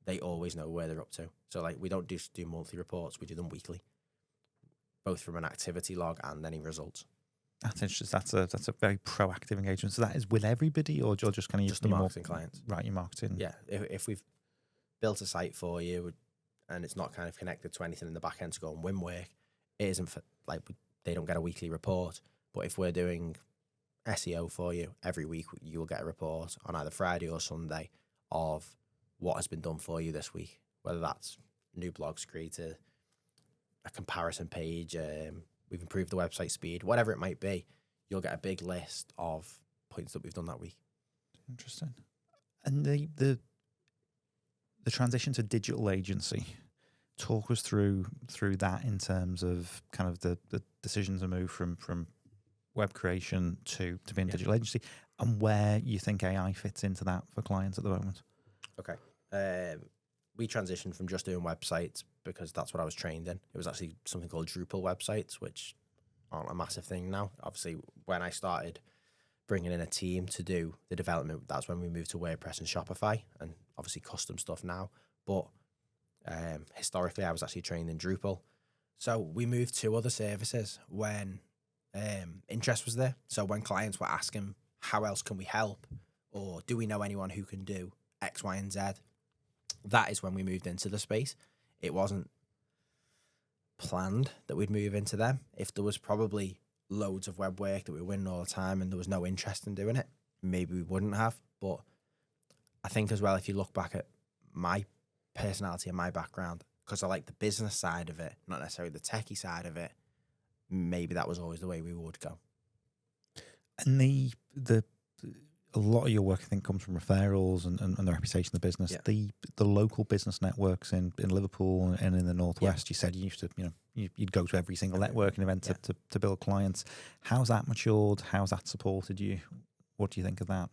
Speaker 3: They always know where they're up to. So like, we don't just do monthly reports; we do them weekly, both from an activity log and any results.
Speaker 1: That's interesting. That's a very proactive engagement. So that is with everybody, or just kind of
Speaker 3: just the marketing clients,
Speaker 1: right? Your marketing.
Speaker 3: Yeah. If we've built a site for you and it's not kind of connected to anything in the back end to go and win work, it isn't they don't get a weekly report. But if we're doing SEO for you every week, you will get a report on either Friday or Sunday of what has been done for you this week. Whether that's new blogs created, a comparison page, we've improved the website speed, whatever it might be, you'll get a big list of points that we've done that week.
Speaker 1: Interesting. And the transition to digital agency, talk us through that in terms of kind of the decision to move from web creation to being a digital agency, and where you think AI fits into that for clients at the moment.
Speaker 3: Okay. We transitioned from just doing websites because that's what I was trained in. It was actually something called Drupal websites, which aren't a massive thing now. Obviously, when I started bringing in a team to do the development, that's when we moved to WordPress and Shopify, and obviously custom stuff now. But historically, I was actually trained in Drupal. So we moved to other services when interest was there. So when clients were asking, how else can we help? Or do we know anyone who can do X, Y, and Z? That is when we moved into the space. it wasn't planned that we'd move into them. If there was probably loads of web work that we were winning all the time and there was no interest in doing it, maybe we wouldn't have. But I think as well, if you look back at my personality and my background, because I like the business side of it, not necessarily the techie side of it, maybe that was always the way we would go.
Speaker 1: And a lot of your work, I think, comes from referrals and the reputation of the business.
Speaker 3: Yeah.
Speaker 1: The local business networks in Liverpool and in the Northwest, you said you used to, you'd go to every single networking event to build clients. How's that matured? How's that supported you? What do you think of that?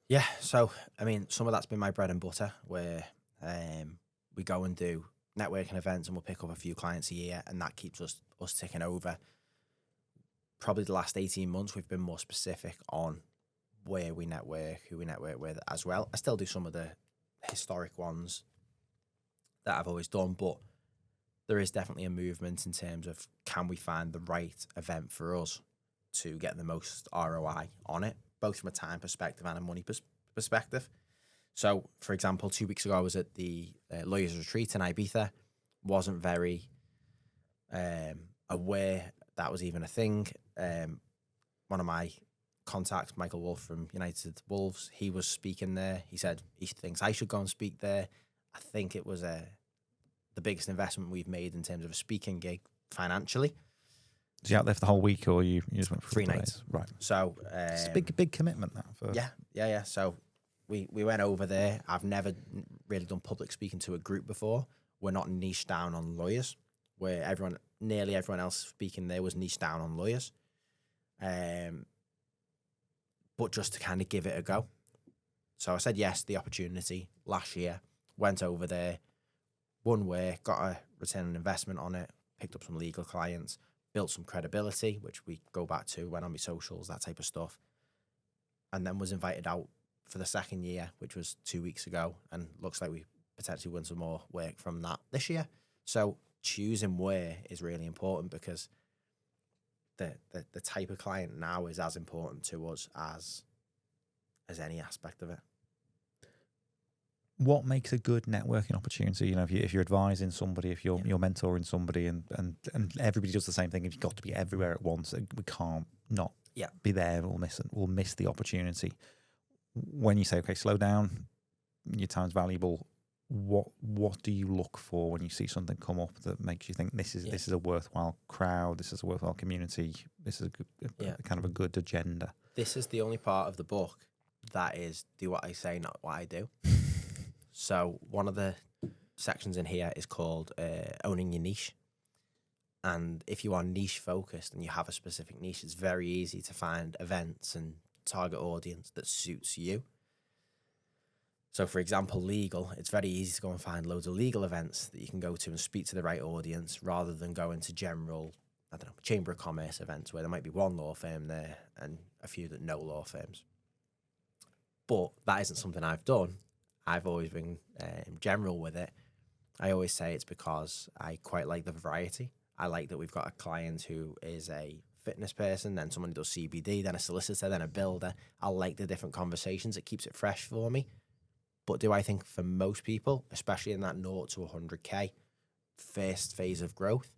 Speaker 3: Yeah, so, I mean, some of that's been my bread and butter, where we go and do networking events and we'll pick up a few clients a year, and that keeps us ticking over. Probably the last 18 months, we've been more specific on where we network, who we network with as well. I still do some of the historic ones that I've always done, but there is definitely a movement in terms of, can we find the right event for us to get the most ROI on it, both from a time perspective and a money perspective. So, for example, 2 weeks ago, I was at the Lawyers Retreat in Ibiza. Wasn't very aware that was even a thing. One of my contacts, Michael Wolf from United Wolves, he was speaking there. He said he thinks I should go and speak there. I think it was the biggest investment we've made in terms of a speaking gig financially.
Speaker 1: Was you out there for the whole week, or you just went for
Speaker 3: 3
Speaker 1: days?
Speaker 3: nights?
Speaker 1: Right.
Speaker 3: So
Speaker 1: It's a big commitment that. For...
Speaker 3: Yeah. So we went over there. I've never really done public speaking to a group before. We're not niched down on lawyers, where nearly everyone else speaking there was niched down on lawyers. But just to kind of give it a go. So I said yes to the opportunity last year, went over there, won work, got a return on investment on it, picked up some legal clients, built some credibility, which we go back to, went on my socials, that type of stuff. And then was invited out for the second year, which was 2 weeks ago. And looks like we potentially win some more work from that this year. So choosing where is really important, because the type of client now is as important to us as any aspect of it.
Speaker 1: What makes a good networking opportunity? If you're advising somebody, if you're mentoring somebody, and everybody does the same thing, if you've got to be everywhere at once, we can't not be there. We'll miss the opportunity. When you say, okay, slow down, your time's valuable. What do you look for when you see something come up that makes you think this is a worthwhile crowd, this is a worthwhile community, this is a kind of a good agenda?
Speaker 3: This is the only part of the book that is do what I say, not what I do. So one of the sections in here is called owning your niche. And if you are niche focused and you have a specific niche, it's very easy to find events and target audience that suits you. So, for example, legal, it's very easy to go and find loads of legal events that you can go to and speak to the right audience, rather than going to general, Chamber of Commerce events where there might be one law firm there and a few that know law firms. But that isn't something I've done. I've always been general with it. I always say it's because I quite like the variety. I like that we've got a client who is a fitness person, then someone who does CBD, then a solicitor, then a builder. I like the different conversations. It keeps it fresh for me. But do I think for most people, especially in that 0 to 100K first phase of growth,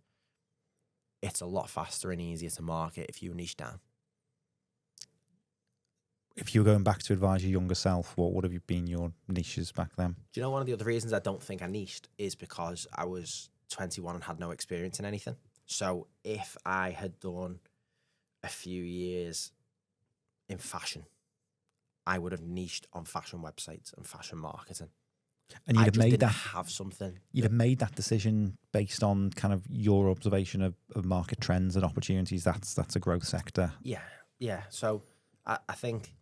Speaker 3: it's a lot faster and easier to market if you niche down?
Speaker 1: If you were going back to advise your younger self, what would have been your niches back then?
Speaker 3: Do you know one of the other reasons I don't think I niched is because I was 21 and had no experience in anything. So if I had done a few years in fashion, I would have niched on fashion websites and fashion marketing.
Speaker 1: And you'd have made that decision based on kind of your observation of market trends and opportunities. That's a growth sector.
Speaker 3: Yeah. So I think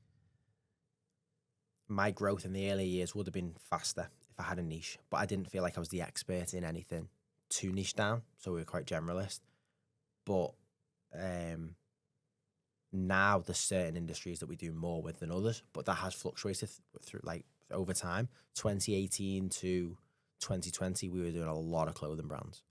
Speaker 3: my growth in the early years would have been faster if I had a niche, but I didn't feel like I was the expert in anything to niche down. So we were quite generalist. But now there's certain industries that we do more with than others, but that has fluctuated through over time. 2018 to 2020, we were doing a lot of clothing brands.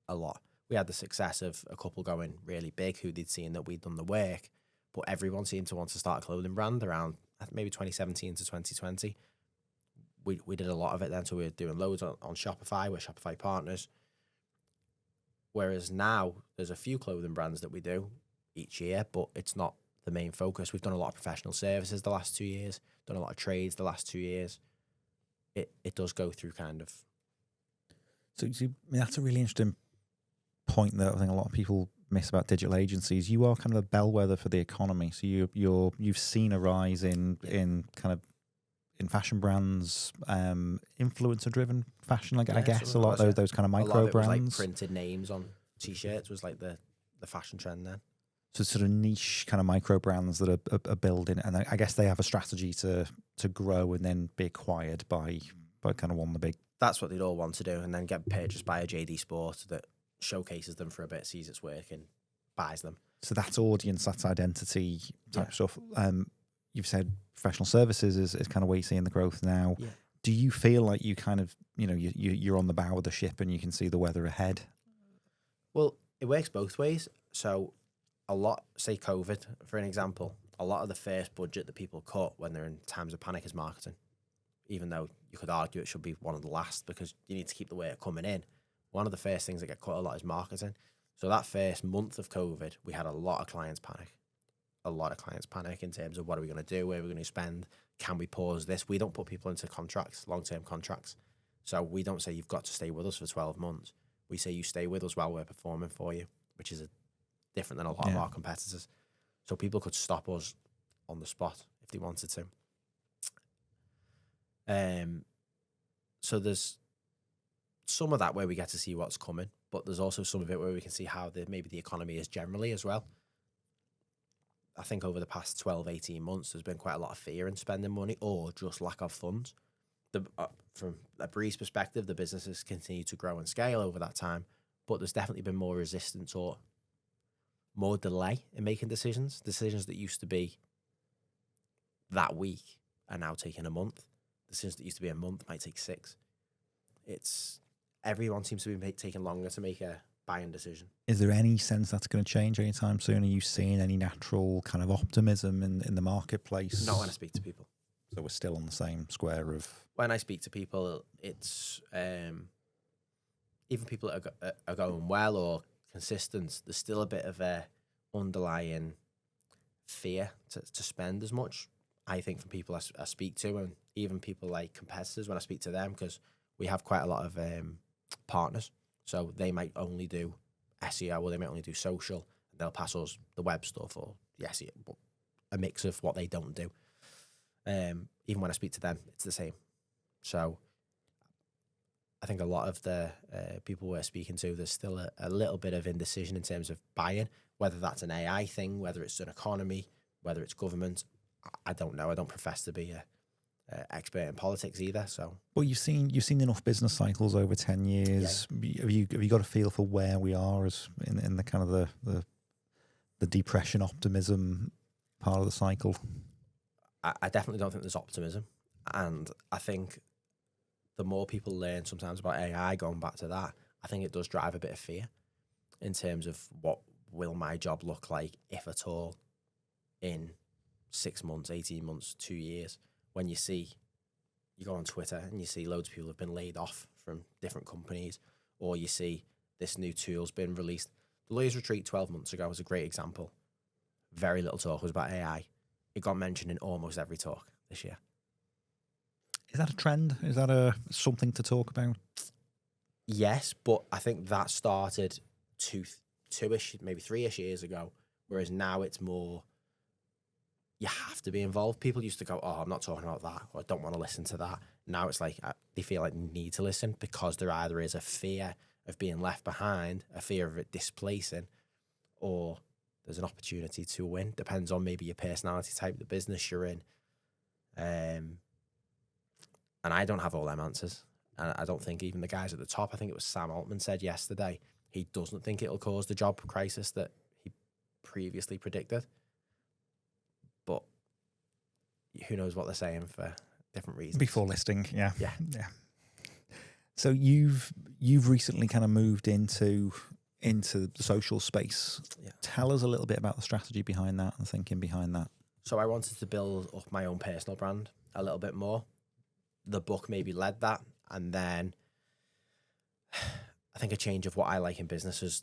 Speaker 3: A lot. We had the success of a couple going really big who they'd seen that we'd done the work, but everyone seemed to want to start a clothing brand around maybe 2017 to 2020. we did a lot of it then. So we were doing loads on Shopify. We're Shopify partners. Whereas now there's a few clothing brands that we do each year, but it's not the main focus. We've done a lot of professional services the last 2 years, done a lot of trades the last 2 years. It does go through kind of.
Speaker 1: So that's a really interesting point that I think a lot of people miss about digital agencies. You are kind of a bellwether for the economy. So you've seen a rise in kind of in fashion brands, influencer driven fashion. Like I guess a lot of those kind of micro
Speaker 3: a lot of it was
Speaker 1: brands.
Speaker 3: like printed names on t-shirts was like the fashion trend then.
Speaker 1: So sort of niche kind of micro brands that are building, and I guess they have a strategy to grow and then be acquired by kind of one of the big.
Speaker 3: That's what they'd all want to do, and then get purchased by a JD Sport that showcases them for a bit, sees its work, and buys them.
Speaker 1: So that's audience, that's identity type stuff. You've said professional services is kind of where you're seeing the growth now.
Speaker 3: Yeah.
Speaker 1: Do you feel like you kind of, you're on the bow of the ship and you can see the weather ahead?
Speaker 3: Well, it works both ways. So a lot, say COVID, for an example, a lot of the first budget that people cut when they're in times of panic is marketing, even though you could argue it should be one of the last because you need to keep the work coming in. One of the first things that get cut a lot is marketing. So that first month of COVID, we had a lot of clients panic. A lot of clients panic in terms of what are we going to do, where are we going to spend, can we pause this? We don't put people into contracts, long-term contracts. So we don't say you've got to stay with us for 12 months. We say you stay with us while we're performing for you, which is different than a lot of our competitors. So people could stop us on the spot if they wanted to. So there's some of that where we get to see what's coming, but there's also some of it where we can see how maybe the economy is generally as well. I think over the past 12, 18 months, there's been quite a lot of fear in spending money or just lack of funds. From a Breeze perspective, the businesses continue to grow and scale over that time, but there's definitely been more resistance or more delay in making decisions. Decisions that used to be that week are now taking a month. Decisions that used to be a month might take 6. Everyone seems to be taking longer to make a buying decision.
Speaker 1: Is there any sense that's going to change anytime soon? Are you seeing any natural kind of optimism in the marketplace?
Speaker 3: Not when I speak to people.
Speaker 1: So we're still on the same square of...
Speaker 3: When I speak to people, it's even people that are going well or consistent, there's still a bit of a underlying fear to spend as much. I think from people I speak to, and even people like competitors when I speak to them, because we have quite a lot of partners. So they might only do SEO or they might only do social. And they'll pass us the web stuff or the SEO, but a mix of what they don't do. Even when I speak to them, it's the same. So I think a lot of the people we're speaking to, there's still a little bit of indecision in terms of buying, whether that's an AI thing, whether it's an economy, whether it's government. I don't know. I don't profess to be a expert in politics either. So,
Speaker 1: well, you've seen enough business cycles over 10 years. Yeah. Have you got a feel for where we are as in the kind of the depression optimism part of the cycle?
Speaker 3: I definitely don't think there's optimism, and I think the more people learn sometimes about AI, going back to that, I think it does drive a bit of fear in terms of what will my job look like, if at all, in 6 months, 18 months, 2 years. When you go on Twitter and you see loads of people have been laid off from different companies, or you see this new tool's been released. The Lawyers Retreat 12 months ago was a great example. Very little talk was about AI. It got mentioned in almost every talk this year.
Speaker 1: Is that a trend? Is that something to talk about?
Speaker 3: Yes, but I think that started two-ish, maybe 3-ish years ago, whereas now it's more... you have to be involved. People used to go, oh, I'm not talking about that, or I don't want to listen to that. Now it's like they feel like they need to listen because there either is a fear of being left behind, a fear of it displacing, or there's an opportunity to win. Depends on maybe your personality type, the business you're in. And I don't have all them answers. And I don't think even the guys at the top, I think it was Sam Altman said yesterday, he doesn't think it'll cause the job crisis that he previously predicted. But who knows what they're saying for different reasons.
Speaker 1: Before listing, yeah.
Speaker 3: Yeah.
Speaker 1: So you've recently kind of moved into the social space.
Speaker 3: Yeah.
Speaker 1: Tell us a little bit about the strategy behind that and thinking behind that.
Speaker 3: So I wanted to build up my own personal brand a little bit more. the book maybe led that. And then I think a change of what I like in business is,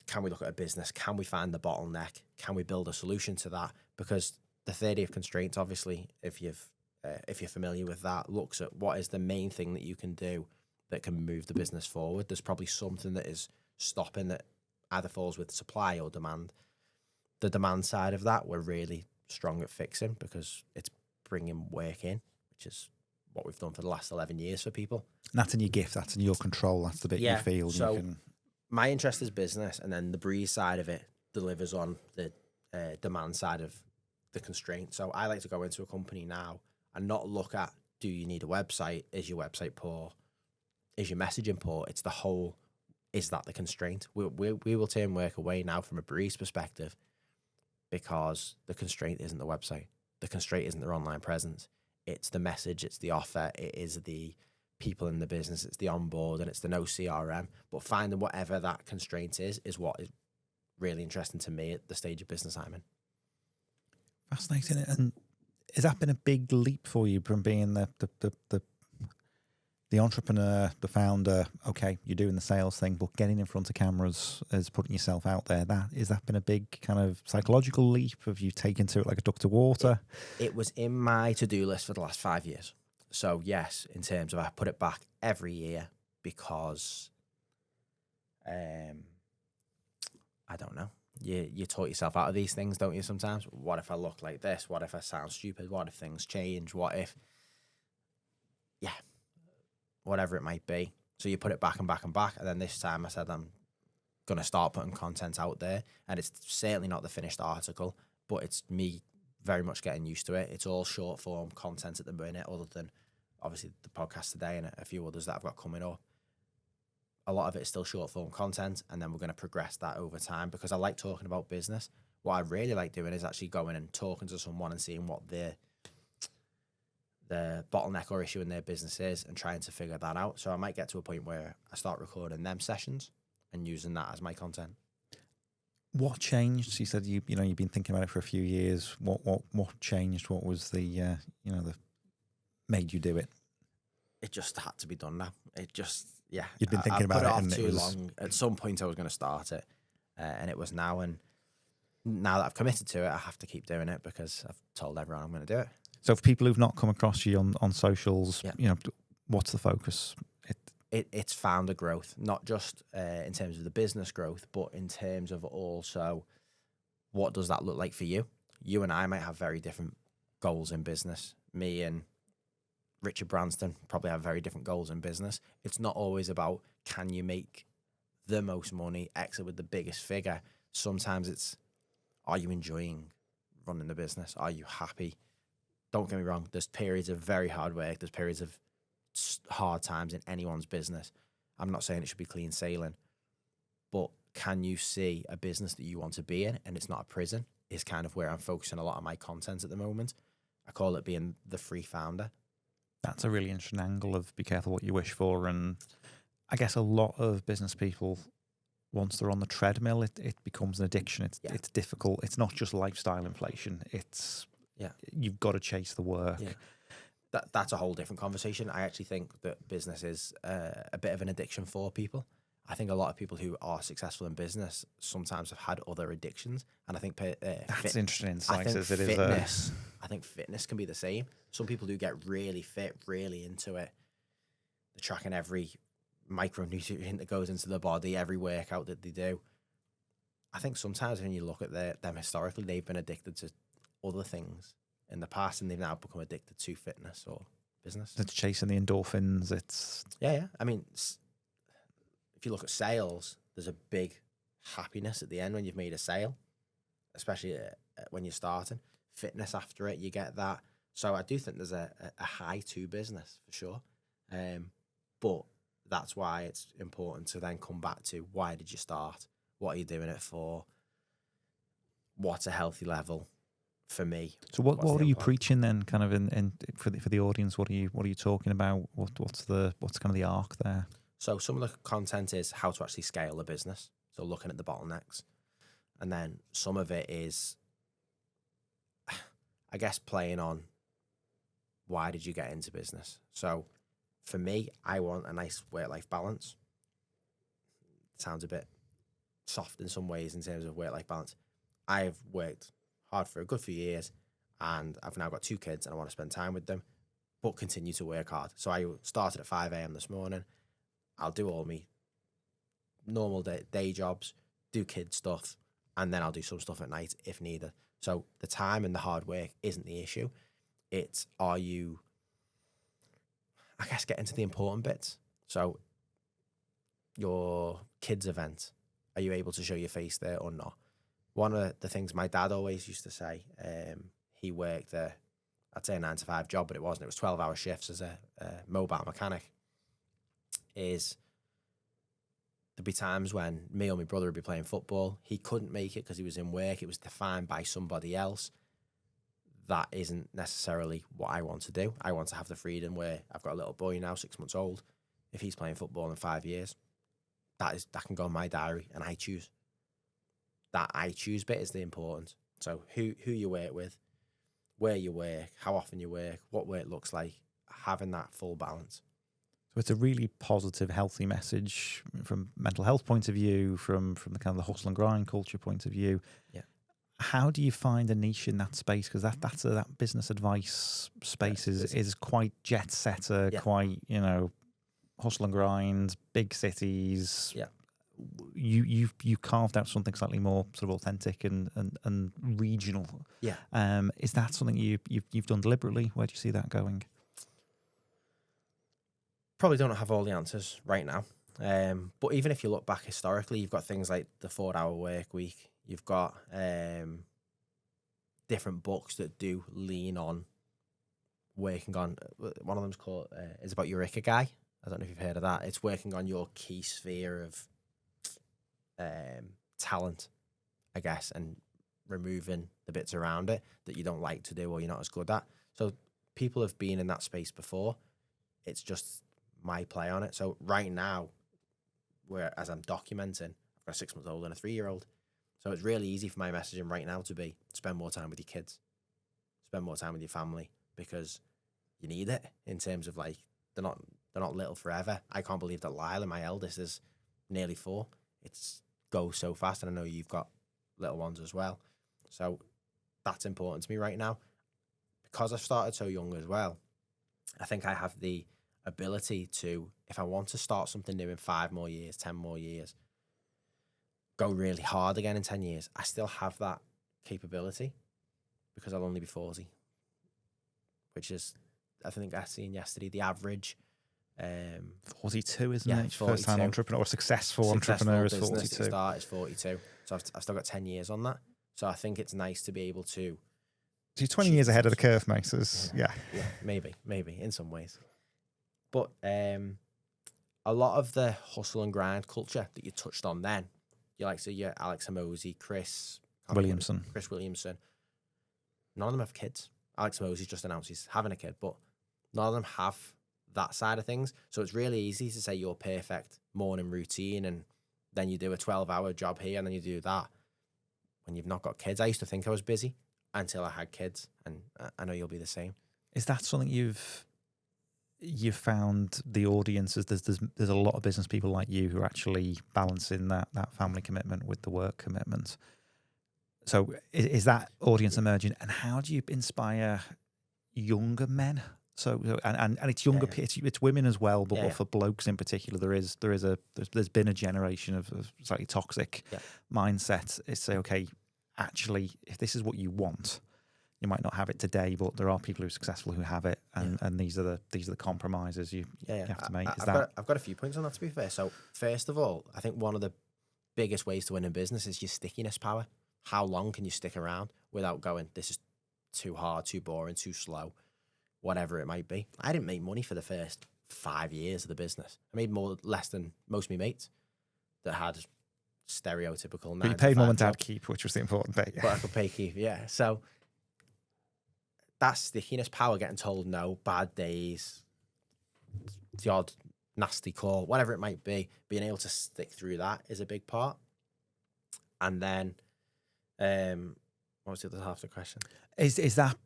Speaker 3: can we look at a business? Can we find the bottleneck? Can we build a solution to that? Because the theory of constraints, obviously, if you're familiar with that, looks at what is the main thing that you can do that can move the business forward. There's probably something that is stopping that either falls with supply or demand. The demand side of that, we're really strong at fixing because it's bringing work in, which is what we've done for the last 11 years for people.
Speaker 1: And that's in your gift, that's in your control, that's the bit you feel.
Speaker 3: So
Speaker 1: you can...
Speaker 3: my interest is business, and then the breeze side of it delivers on the demand side of the constraint. So I like to go into a company now and not look at, do you need a website? Is your website poor? Is your messaging poor? It's the whole, is that the constraint? We will turn work away now from a breeze perspective because the constraint isn't the website. The constraint isn't their online presence. It's the message, it's the offer, it is the people in the business, it's the onboard, and it's the no CRM. But finding whatever that constraint is what is really interesting to me at the stage of business I'm in.
Speaker 1: Fascinating. And has that been a big leap for you from being the entrepreneur, the founder? Okay, you're doing the sales thing, but getting in front of cameras is putting yourself out there. Has that been a big kind of psychological leap? Have you taken to it like a duck to water?
Speaker 3: It was in my to-do list for the last 5 years. So yes, in terms of I put it back every year because I don't know. You talk yourself out of these things, don't you, sometimes? What if I look like this? What if I sound stupid? What if things change? What if... Yeah. Whatever it might be. So you put it back and back and back. And then this time I said, I'm going to start putting content out there. And it's certainly not the finished article, but it's me very much getting used to it. It's all short form content at the minute, other than obviously the podcast today and a few others that I've got coming up. A lot of it is still short form content, and then we're going to progress that over time because I like talking about business. What I really like doing is actually going and talking to someone and seeing what the bottleneck or issue in their business is and trying to figure that out. So I might get to a point where I start recording them sessions and using that as my content.
Speaker 1: What changed? You said you've been thinking about it for a few years. What changed? What was the made you do it?
Speaker 3: It just had to be done now. It just, yeah.
Speaker 1: You'd been thinking about it,
Speaker 3: and too long. At some point, I was going to start it, and it was now. And now that I've committed to it, I have to keep doing it because I've told everyone I'm going to do it.
Speaker 1: So, for people who've not come across you on socials, what's the focus?
Speaker 3: It's founder growth, not just in terms of the business growth, but in terms of also what does that look like for you? You and I might have very different goals in business. Me and Richard Branston probably have very different goals in business. It's not always about can you make the most money, exit with the biggest figure. Sometimes it's, are you enjoying running the business? Are you happy? Don't get me wrong. There's periods of very hard work. There's periods of hard times in anyone's business. I'm not saying it should be clean sailing, but can you see a business that you want to be in and it's not a prison is kind of where I'm focusing a lot of my content at the moment. I call it being the free founder.
Speaker 1: That's a really interesting angle of be careful what you wish for. And I guess a lot of business people, once they're on the treadmill, it becomes an addiction. It's difficult. It's not just lifestyle inflation. You've got to chase the work.
Speaker 3: Yeah. That's a whole different conversation. I actually think that business is a bit of an addiction for people. I think a lot of people who are successful in business sometimes have had other addictions, and I think
Speaker 1: that's interesting insight.
Speaker 3: I think fitness can be the same. Some people do get really fit, really into it. They're tracking every micronutrient that goes into the body, every workout that they do. I think sometimes when you look at them historically, they've been addicted to other things in the past, and they've now become addicted to fitness or business.
Speaker 1: It's chasing the endorphins.
Speaker 3: Yeah. I mean, if you look at sales, there's a big happiness at the end when you've made a sale, especially when you're starting. Fitness after it, you get that. So I do think there's a high to business for sure. But that's why it's important to then come back to why did you start? What are you doing it for? What's a healthy level for me?
Speaker 1: So what are you preaching then, kind of in for the audience? What are you talking about? What's kind of the arc there?
Speaker 3: So some of the content is how to actually scale a business. So looking at the bottlenecks, and then some of it is, I guess, playing on why did you get into business? So for me, I want a nice work-life balance. Sounds a bit soft in some ways in terms of work-life balance. I've worked hard for a good few years, and I've now got 2 kids, and I want to spend time with them, but continue to work hard. So I started at 5 a.m. this morning. I'll do all my normal day jobs, do kid stuff, and then I'll do some stuff at night if needed. So the time and the hard work isn't the issue. It's, are you, I guess, get into the important bits. So your kids' event, are you able to show your face there or not? One of the things my dad always used to say, he worked I'd say a 9-to-5 job, but it wasn't. It was 12-hour shifts as a mobile mechanic. Is there'd be times when me or my brother would be playing football. He couldn't make it because he was in work. It was defined by somebody else. That isn't necessarily what I want to do. I want to have the freedom where I've got a little boy now, 6 months old. If he's playing football in 5 years, that can go in my diary, and I choose. That I choose bit is the important. So who you work with, where you work, how often you work, what work looks like, having that full balance.
Speaker 1: So it's a really positive, healthy message from mental health point of view, from the kind of the hustle and grind culture point of view.
Speaker 3: Yeah.
Speaker 1: How do you find a niche in that space? Because that business advice space is quite jet setter, quite, hustle and grind, big cities.
Speaker 3: Yeah.
Speaker 1: You carved out something slightly more sort of authentic and regional.
Speaker 3: Yeah.
Speaker 1: Is that something you've done deliberately? Where do you see that going?
Speaker 3: Probably don't have all the answers right now. But even if you look back historically, you've got things like the 4-hour work week. You've got different books that do lean on working on. One of them's called is about your Ikigai. I don't know if you've heard of that. It's working on your key sphere of talent, I guess, and removing the bits around it that you don't like to do or you're not as good at. So people have been in that space before. It's just my play on it. So right now, as I'm documenting, I've got a 6-month-old and a 3-year-old. So it's really easy for my messaging right now to be spend more time with your kids, spend more time with your family, because you need it in terms of like they're not little forever. I can't believe that Lila, my eldest, is nearly 4. It's goes so fast, and I know you've got little ones as well. So that's important to me right now. Because I've started so young as well, I think I have the ability to, if I want to start something new in 5 more years, 10 more years, go really hard again in 10 years, I still have that capability because I'll only be 40, which is, I think I seen yesterday, the average
Speaker 1: 42, isn't
Speaker 3: yeah,
Speaker 1: it? First time entrepreneur or successful entrepreneur is 42.
Speaker 3: To start is 42. So I've still got 10 years on that. So I think it's nice to be able to.
Speaker 1: So you're 20 years ahead of the curve, mate. Yeah,
Speaker 3: maybe in some ways. But a lot of the hustle and grind culture that you touched on then, you like, so you're Alex Hormozi, Chris Williamson. None of them have kids. Alex Hormozi's just announced he's having a kid, but none of them have that side of things. So it's really easy to say your perfect morning routine, and then you do a 12-hour job here and then you do that when you've not got kids. I used to think I was busy until I had kids, and I know you'll be the same.
Speaker 1: Is that something you've found the audience is there's a lot of business people like you who are actually balancing that family commitment with the work commitment? So is that audience emerging, and how do you inspire younger men? So and it's younger, it's women as well, but for blokes in particular, there's been a generation of slightly toxic mindset. It's say, okay, actually, if this is what you want, you might not have it today, but there are people who are successful who have it, and these are the compromises you have to make.
Speaker 3: I've got a few points on that, to be fair. So first of all, I think one of the biggest ways to win in business is your stickiness power. How long can you stick around without going, this is too hard, too boring, too slow, whatever it might be. I didn't make money for the first 5 years of the business. I made less than most of my mates that had stereotypical 9 to 5
Speaker 1: But you paid mum and dad
Speaker 3: jobs.
Speaker 1: keep, which was the important bit.
Speaker 3: But I could pay keep, yeah. So that stickiness power, getting told no, bad days, the odd nasty call, whatever it might be, being able to stick through that is a big part. And then, what was the other half of the question?
Speaker 1: Is that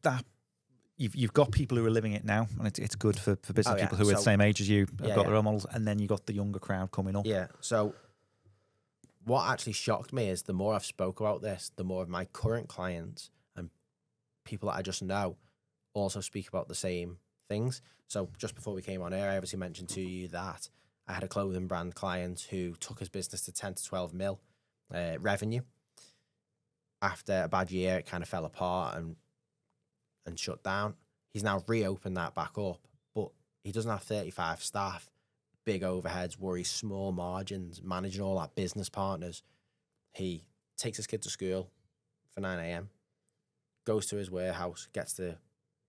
Speaker 1: you've got people who are living it now, and it's good for business
Speaker 3: yeah.
Speaker 1: people who are the
Speaker 3: So-
Speaker 1: same age as you have
Speaker 3: Yeah,
Speaker 1: got
Speaker 3: yeah.
Speaker 1: their own models, and then you got the younger crowd coming up.
Speaker 3: Yeah. So what actually shocked me is the more I've spoke about this, the more of my current clients and people that I just know also speak about the same things. So just before we came on air, I obviously mentioned to you that I had a clothing brand client who took his business to 10 to 12 mil revenue. After a bad year, it kind of fell apart and shut down. He's now reopened that back up, but he doesn't have 35 staff, big overheads, worries small margins, managing all that business partners. He takes his kid to school for 9 a.m., goes to his warehouse, gets to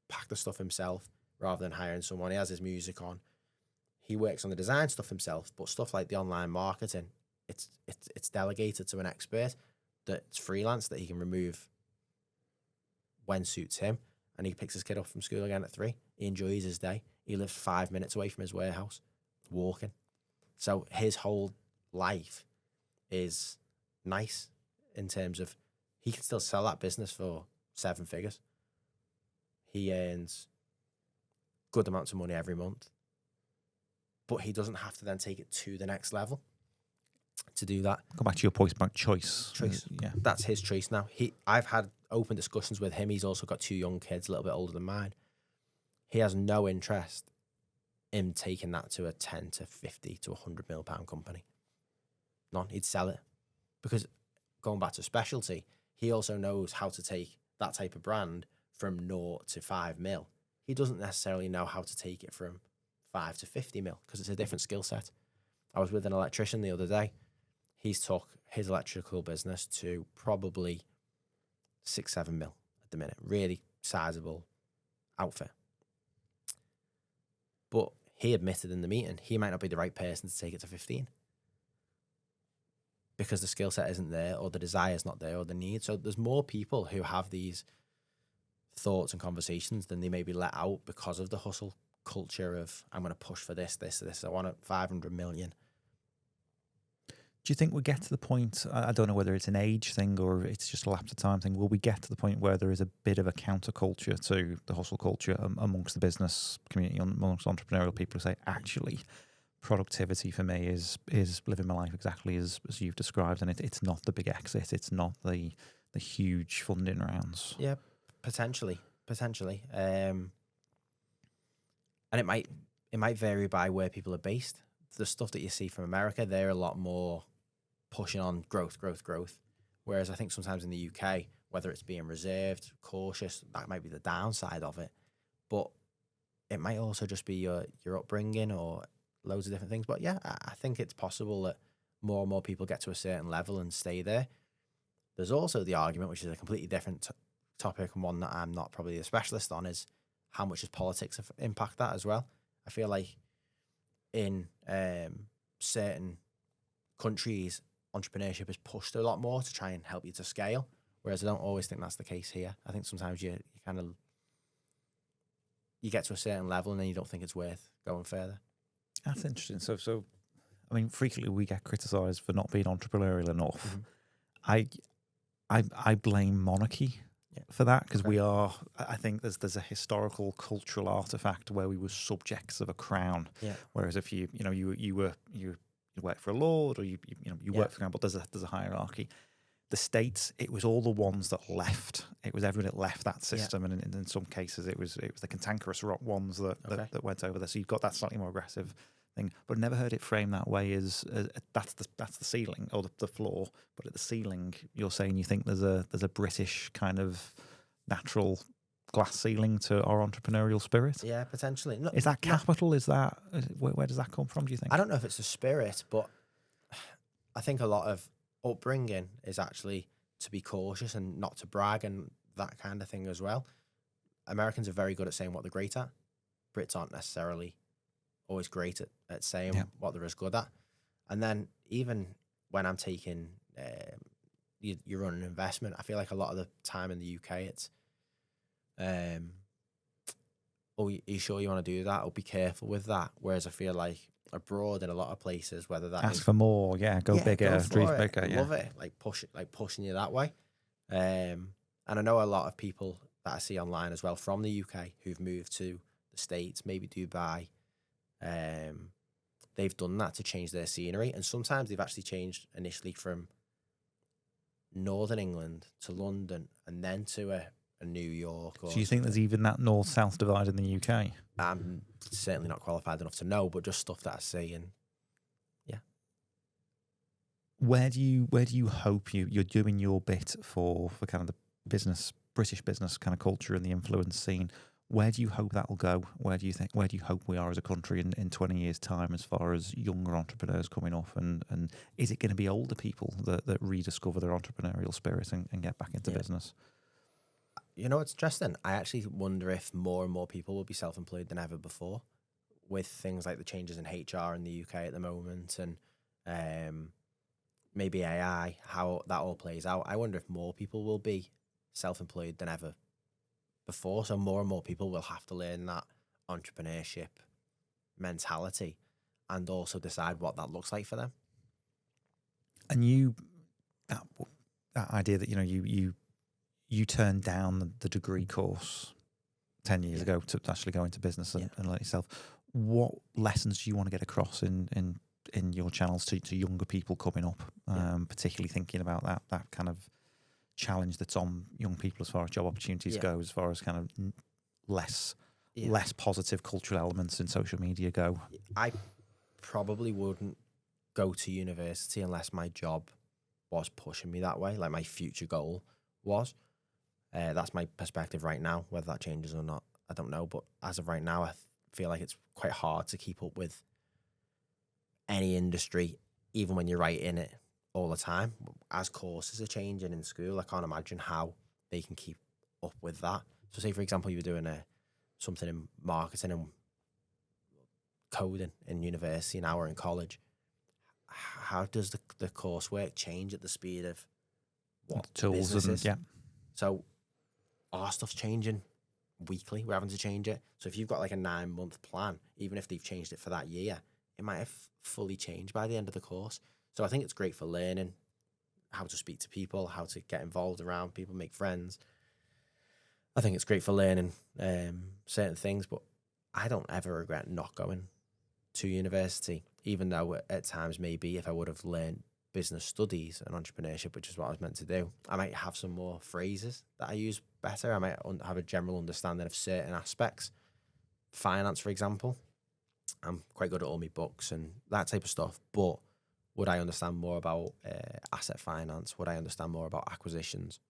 Speaker 3: pack the stuff himself rather than hiring someone. He has his music on. He works on the design stuff himself, but stuff like the online marketing, it's delegated to an expert that's freelance that he can remove when suits him. And he picks his kid up from school again at 3. He enjoys his day. He lives 5 minutes away from his warehouse, walking. So his whole life is nice in terms of he can still sell that business for 7 figures. He earns good amounts of money every month, but he doesn't have to then take it to the next level to do that.
Speaker 1: Go back to your point about choice. Yeah.
Speaker 3: That's his choice now. I've had open discussions with him. He's also got 2 young kids, a little bit older than mine. He has no interest in taking that to a 10 to 50 to 100 mil pound company. None. He'd sell it. Because going back to specialty, he also knows how to take that type of brand from 0 to 5 mil. He doesn't necessarily know how to take it from 5 to 50 mil because it's a different skill set. I was with an electrician the other day. He's took his electrical business to probably 6, 7 mil at the minute. Really sizable outfit. But he admitted in the meeting he might not be the right person to take it to 15 because the skill set isn't there or the desire is not there or the need. So there's more people who have these thoughts and conversations than they maybe let out because of the hustle culture of I'm going to push for this. I want it 500 million.
Speaker 1: Do you think we get to the point, I don't know whether it's an age thing or it's just a lapse of time thing, will we get to the point where there is a bit of a counterculture to the hustle culture amongst the business community, amongst entrepreneurial people who say, actually, productivity for me is living my life exactly as you've described, and it's not the big exit, it's not the huge funding rounds.
Speaker 3: Yeah, potentially. And it might vary by where people are based. The stuff that you see from America, they're a lot more pushing on growth. Whereas I think sometimes in the UK, whether it's being reserved, cautious, that might be the downside of it. But it might also just be your upbringing or loads of different things. But yeah, I think it's possible that more and more people get to a certain level and stay there. There's also the argument, which is a completely different topic and one that I'm not probably a specialist on, is how much does politics impact that as well? I feel like in certain countries, entrepreneurship is pushed a lot more to try and help you to scale, whereas I don't always think that's the case here. I think sometimes you get to a certain level and then you don't think it's worth going further.
Speaker 1: That's interesting. So I mean, frequently we get criticised for not being entrepreneurial enough. Mm-hmm. I blame monarchy for that because we are. I think there's a historical cultural artifact where we were subjects of a crown. Yeah. Whereas if you work for a lord or you work for the crown, but there's a hierarchy. The states, it was all the ones that left. It was everyone that left that system, and in some cases, it was the cantankerous ones that went over there. So you've got that slightly more aggressive thing, but never heard it framed that way. As that's the ceiling or the floor, but at the ceiling, you're saying you think there's a British kind of natural glass ceiling to our entrepreneurial spirit.
Speaker 3: Yeah, potentially. No,
Speaker 1: is that capital? Is that where does that come from? Do you think?
Speaker 3: I don't know if it's the spirit, but I think a lot of upbringing is actually to be cautious and not to brag and that kind of thing as well. Americans are very good at saying what they're great at. Brits aren't necessarily always great at saying what they're as good at. And then even when I'm taking, you run an investment, I feel like a lot of the time in the UK, it's, are you sure you want to do that? Or be careful with that. Whereas I feel like abroad in a lot of places, whether that
Speaker 1: ask for more, go bigger, dream bigger,
Speaker 3: love it, like pushing you that way. And I know a lot of people that I see online as well from the UK who've moved to the States, maybe Dubai. They've done that to change their scenery. And sometimes they've actually changed initially from Northern England to London and then to a New York. Or
Speaker 1: So you think there's even that north-south divide in the UK?
Speaker 3: I'm certainly not qualified enough to know, but just stuff that I see. And
Speaker 1: Where do you hope you're doing your bit for kind of the British business kind of culture and the influence scene? Where do you hope that'll go? Where do you hope we are as a country in 20 years' time as far as younger entrepreneurs coming off? And is it going to be older people that rediscover their entrepreneurial spirit and get back into business?
Speaker 3: You know, it's interesting. I actually wonder if more and more people will be self-employed than ever before with things like the changes in HR in the UK at the moment and maybe AI, how that all plays out. I wonder if more people will be self-employed than ever before. So more and more people will have to learn that entrepreneurship mentality and also decide what that looks like for them.
Speaker 1: And that idea that, you turned down the degree course 10 years ago to actually go into business and let yourself. What lessons do you want to get across in your channels to younger people coming up, particularly thinking about that kind of challenge that's on young people as far as job opportunities go, as far as kind of less positive cultural elements in social media go?
Speaker 3: I probably wouldn't go to university unless my job was pushing me that way, like my future goal was. That's my perspective right now. Whether that changes or not, I don't know. But as of right now, I feel like it's quite hard to keep up with any industry, even when you're right in it all the time. As courses are changing in school, I can't imagine how they can keep up with that. So say, for example, you were doing something in marketing and coding in university now or in college. How does the coursework change at the speed of what
Speaker 1: the tools and
Speaker 3: So our stuff's changing weekly. We're having to change it. So if you've got like a 9-month plan, even if they've changed it for that year, it might have fully changed by the end of the course. So I think it's great for learning how to speak to people, how to get involved around people, make friends. I think it's great for learning certain things, but I don't ever regret not going to university, even though at times maybe if I would have learned business studies and entrepreneurship, which is what I was meant to do, I might have some more phrases that I use better. I might have a general understanding of certain aspects. Finance, for example. I'm quite good at all my books and that type of stuff, but would I understand more about asset finance? Would I understand more about acquisitions?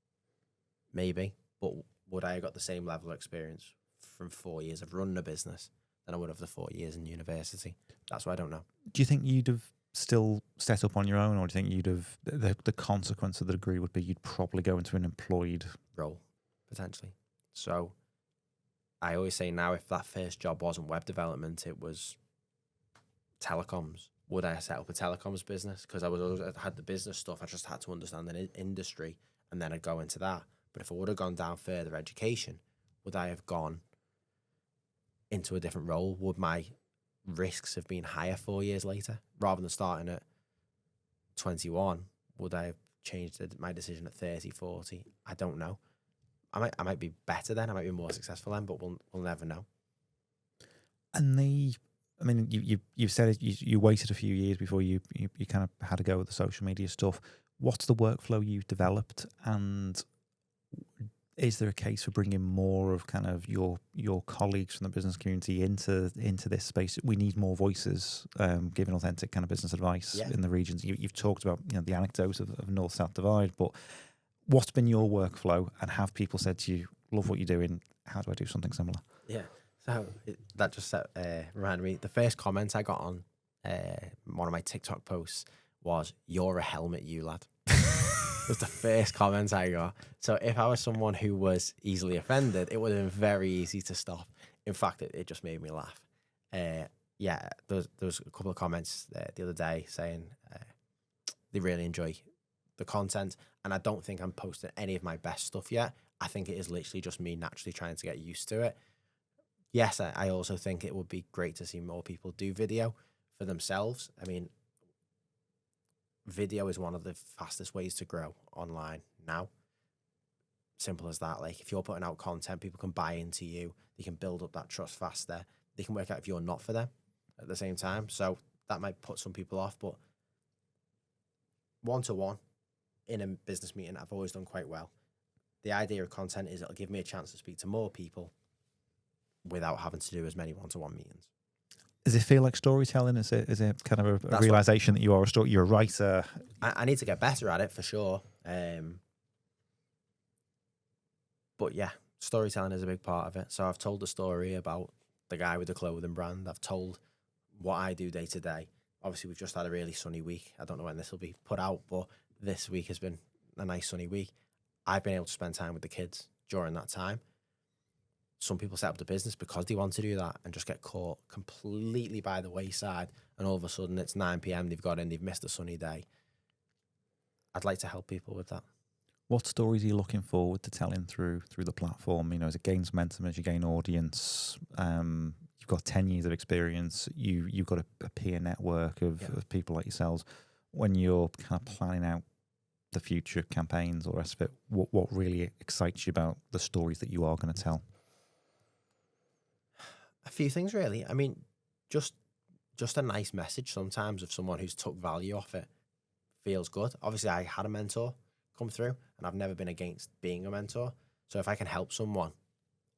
Speaker 3: Maybe, but would I have got the same level of experience from 4 years of running a business than I would have the 4 years in university? That's what I don't know.
Speaker 1: Do you think you'd have still set up on your own, or do you think you'd have the consequence of the degree would be you'd probably go into an employed
Speaker 3: role, potentially? So I always say now, if that first job wasn't web development, it was telecoms. Would I set up a telecoms business? Because I had the business stuff. I just had to understand the industry and then I'd go into that. But if I would have gone down further education, would I have gone into a different role? Would my risks have been higher 4 years later rather than starting at 21? Would I have changed my decision at 30, 40? I don't know. I might be better then. I might be more successful then, but we'll never know.
Speaker 1: And you've said it, you waited a few years before you kind of had to go with the social media stuff. What's the workflow you've developed, and is there a case for bringing more of kind of your colleagues from the business community into this space? We need more voices giving authentic kind of business advice in the regions. You've talked about the anecdote of North-South divide, but what's been your workflow, and have people said to you, love what you're doing, how do I do something similar?
Speaker 3: Yeah. So that just reminded me, the first comment I got on one of my TikTok posts was, "You're a helmet, you lad." Was the first comment I got. So if I was someone who was easily offended, it would have been very easy to stop. In fact, it just made me laugh. There was a couple of comments the other day saying they really enjoy the content, and I don't think I'm posting any of my best stuff yet. I think it is literally just me naturally trying to get used to it. Yes, I also think it would be great to see more people do video for themselves. I mean, video is one of the fastest ways to grow online now. Simple as that. Like, if you're putting out content, people can buy into you. They can build up that trust faster. They can work out if you're not for them at the same time. So that might put some people off, but one-to-one in a business meeting, I've always done quite well. The idea of content is it'll give me a chance to speak to more people without having to do as many one-to-one meetings.
Speaker 1: Does it feel like storytelling? Is it kind of a realization that you are you're a writer?
Speaker 3: I need to get better at it for sure. But yeah, storytelling is a big part of it. So I've told the story about the guy with the clothing brand. I've told what I do day to day. Obviously, we've just had a really sunny week. I don't know when this will be put out, but this week has been a nice sunny week. I've been able to spend time with the kids during that time. Some people set up the business because they want to do that and just get caught completely by the wayside. And all of a sudden it's 9 p.m. They've missed a sunny day. I'd like to help people with that.
Speaker 1: What stories are you looking forward to telling through the platform? You know, as it gains momentum, as you gain audience, you've got 10 years of experience. You've got a peer network of people like yourselves. When you're kind of planning out the future campaigns or the rest of it, what really excites you about the stories that you are going to tell?
Speaker 3: A few things, really. I mean, just a nice message sometimes of someone who's took value off it feels good. Obviously, I had a mentor come through, and I've never been against being a mentor. So if I can help someone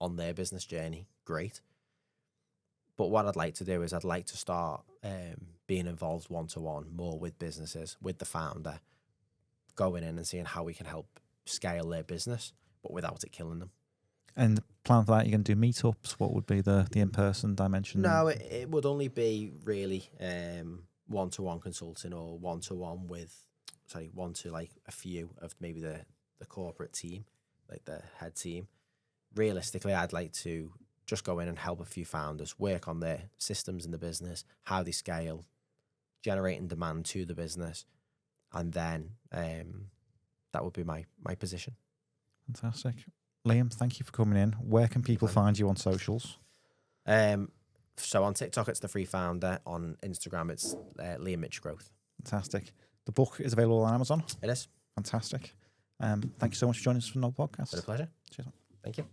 Speaker 3: on their business journey, great. But what I'd like to do is I'd like to start being involved one-to-one more with businesses, with the founder, going in and seeing how we can help scale their business, but without it killing them.
Speaker 1: And the plan for that, you're going to do meetups? What would be the in-person dimension?
Speaker 3: No, it would only be really one-to-one consulting or one-to-one with, one to like a few of maybe the corporate team, like the head team. Realistically, I'd like to just go in and help a few founders work on their systems in the business, how they scale, generating demand to the business. And then that would be my position.
Speaker 1: Fantastic. Liam, thank you for coming in. Where can people find you on socials?
Speaker 3: So on TikTok, it's The Free Founder. On Instagram, it's Liam Mitchel Growth.
Speaker 1: Fantastic. The book is available on Amazon.
Speaker 3: It is.
Speaker 1: Fantastic. Thank you so much for joining us for the Podcast.
Speaker 3: It's been a pleasure.
Speaker 1: Cheers.
Speaker 3: Thank you.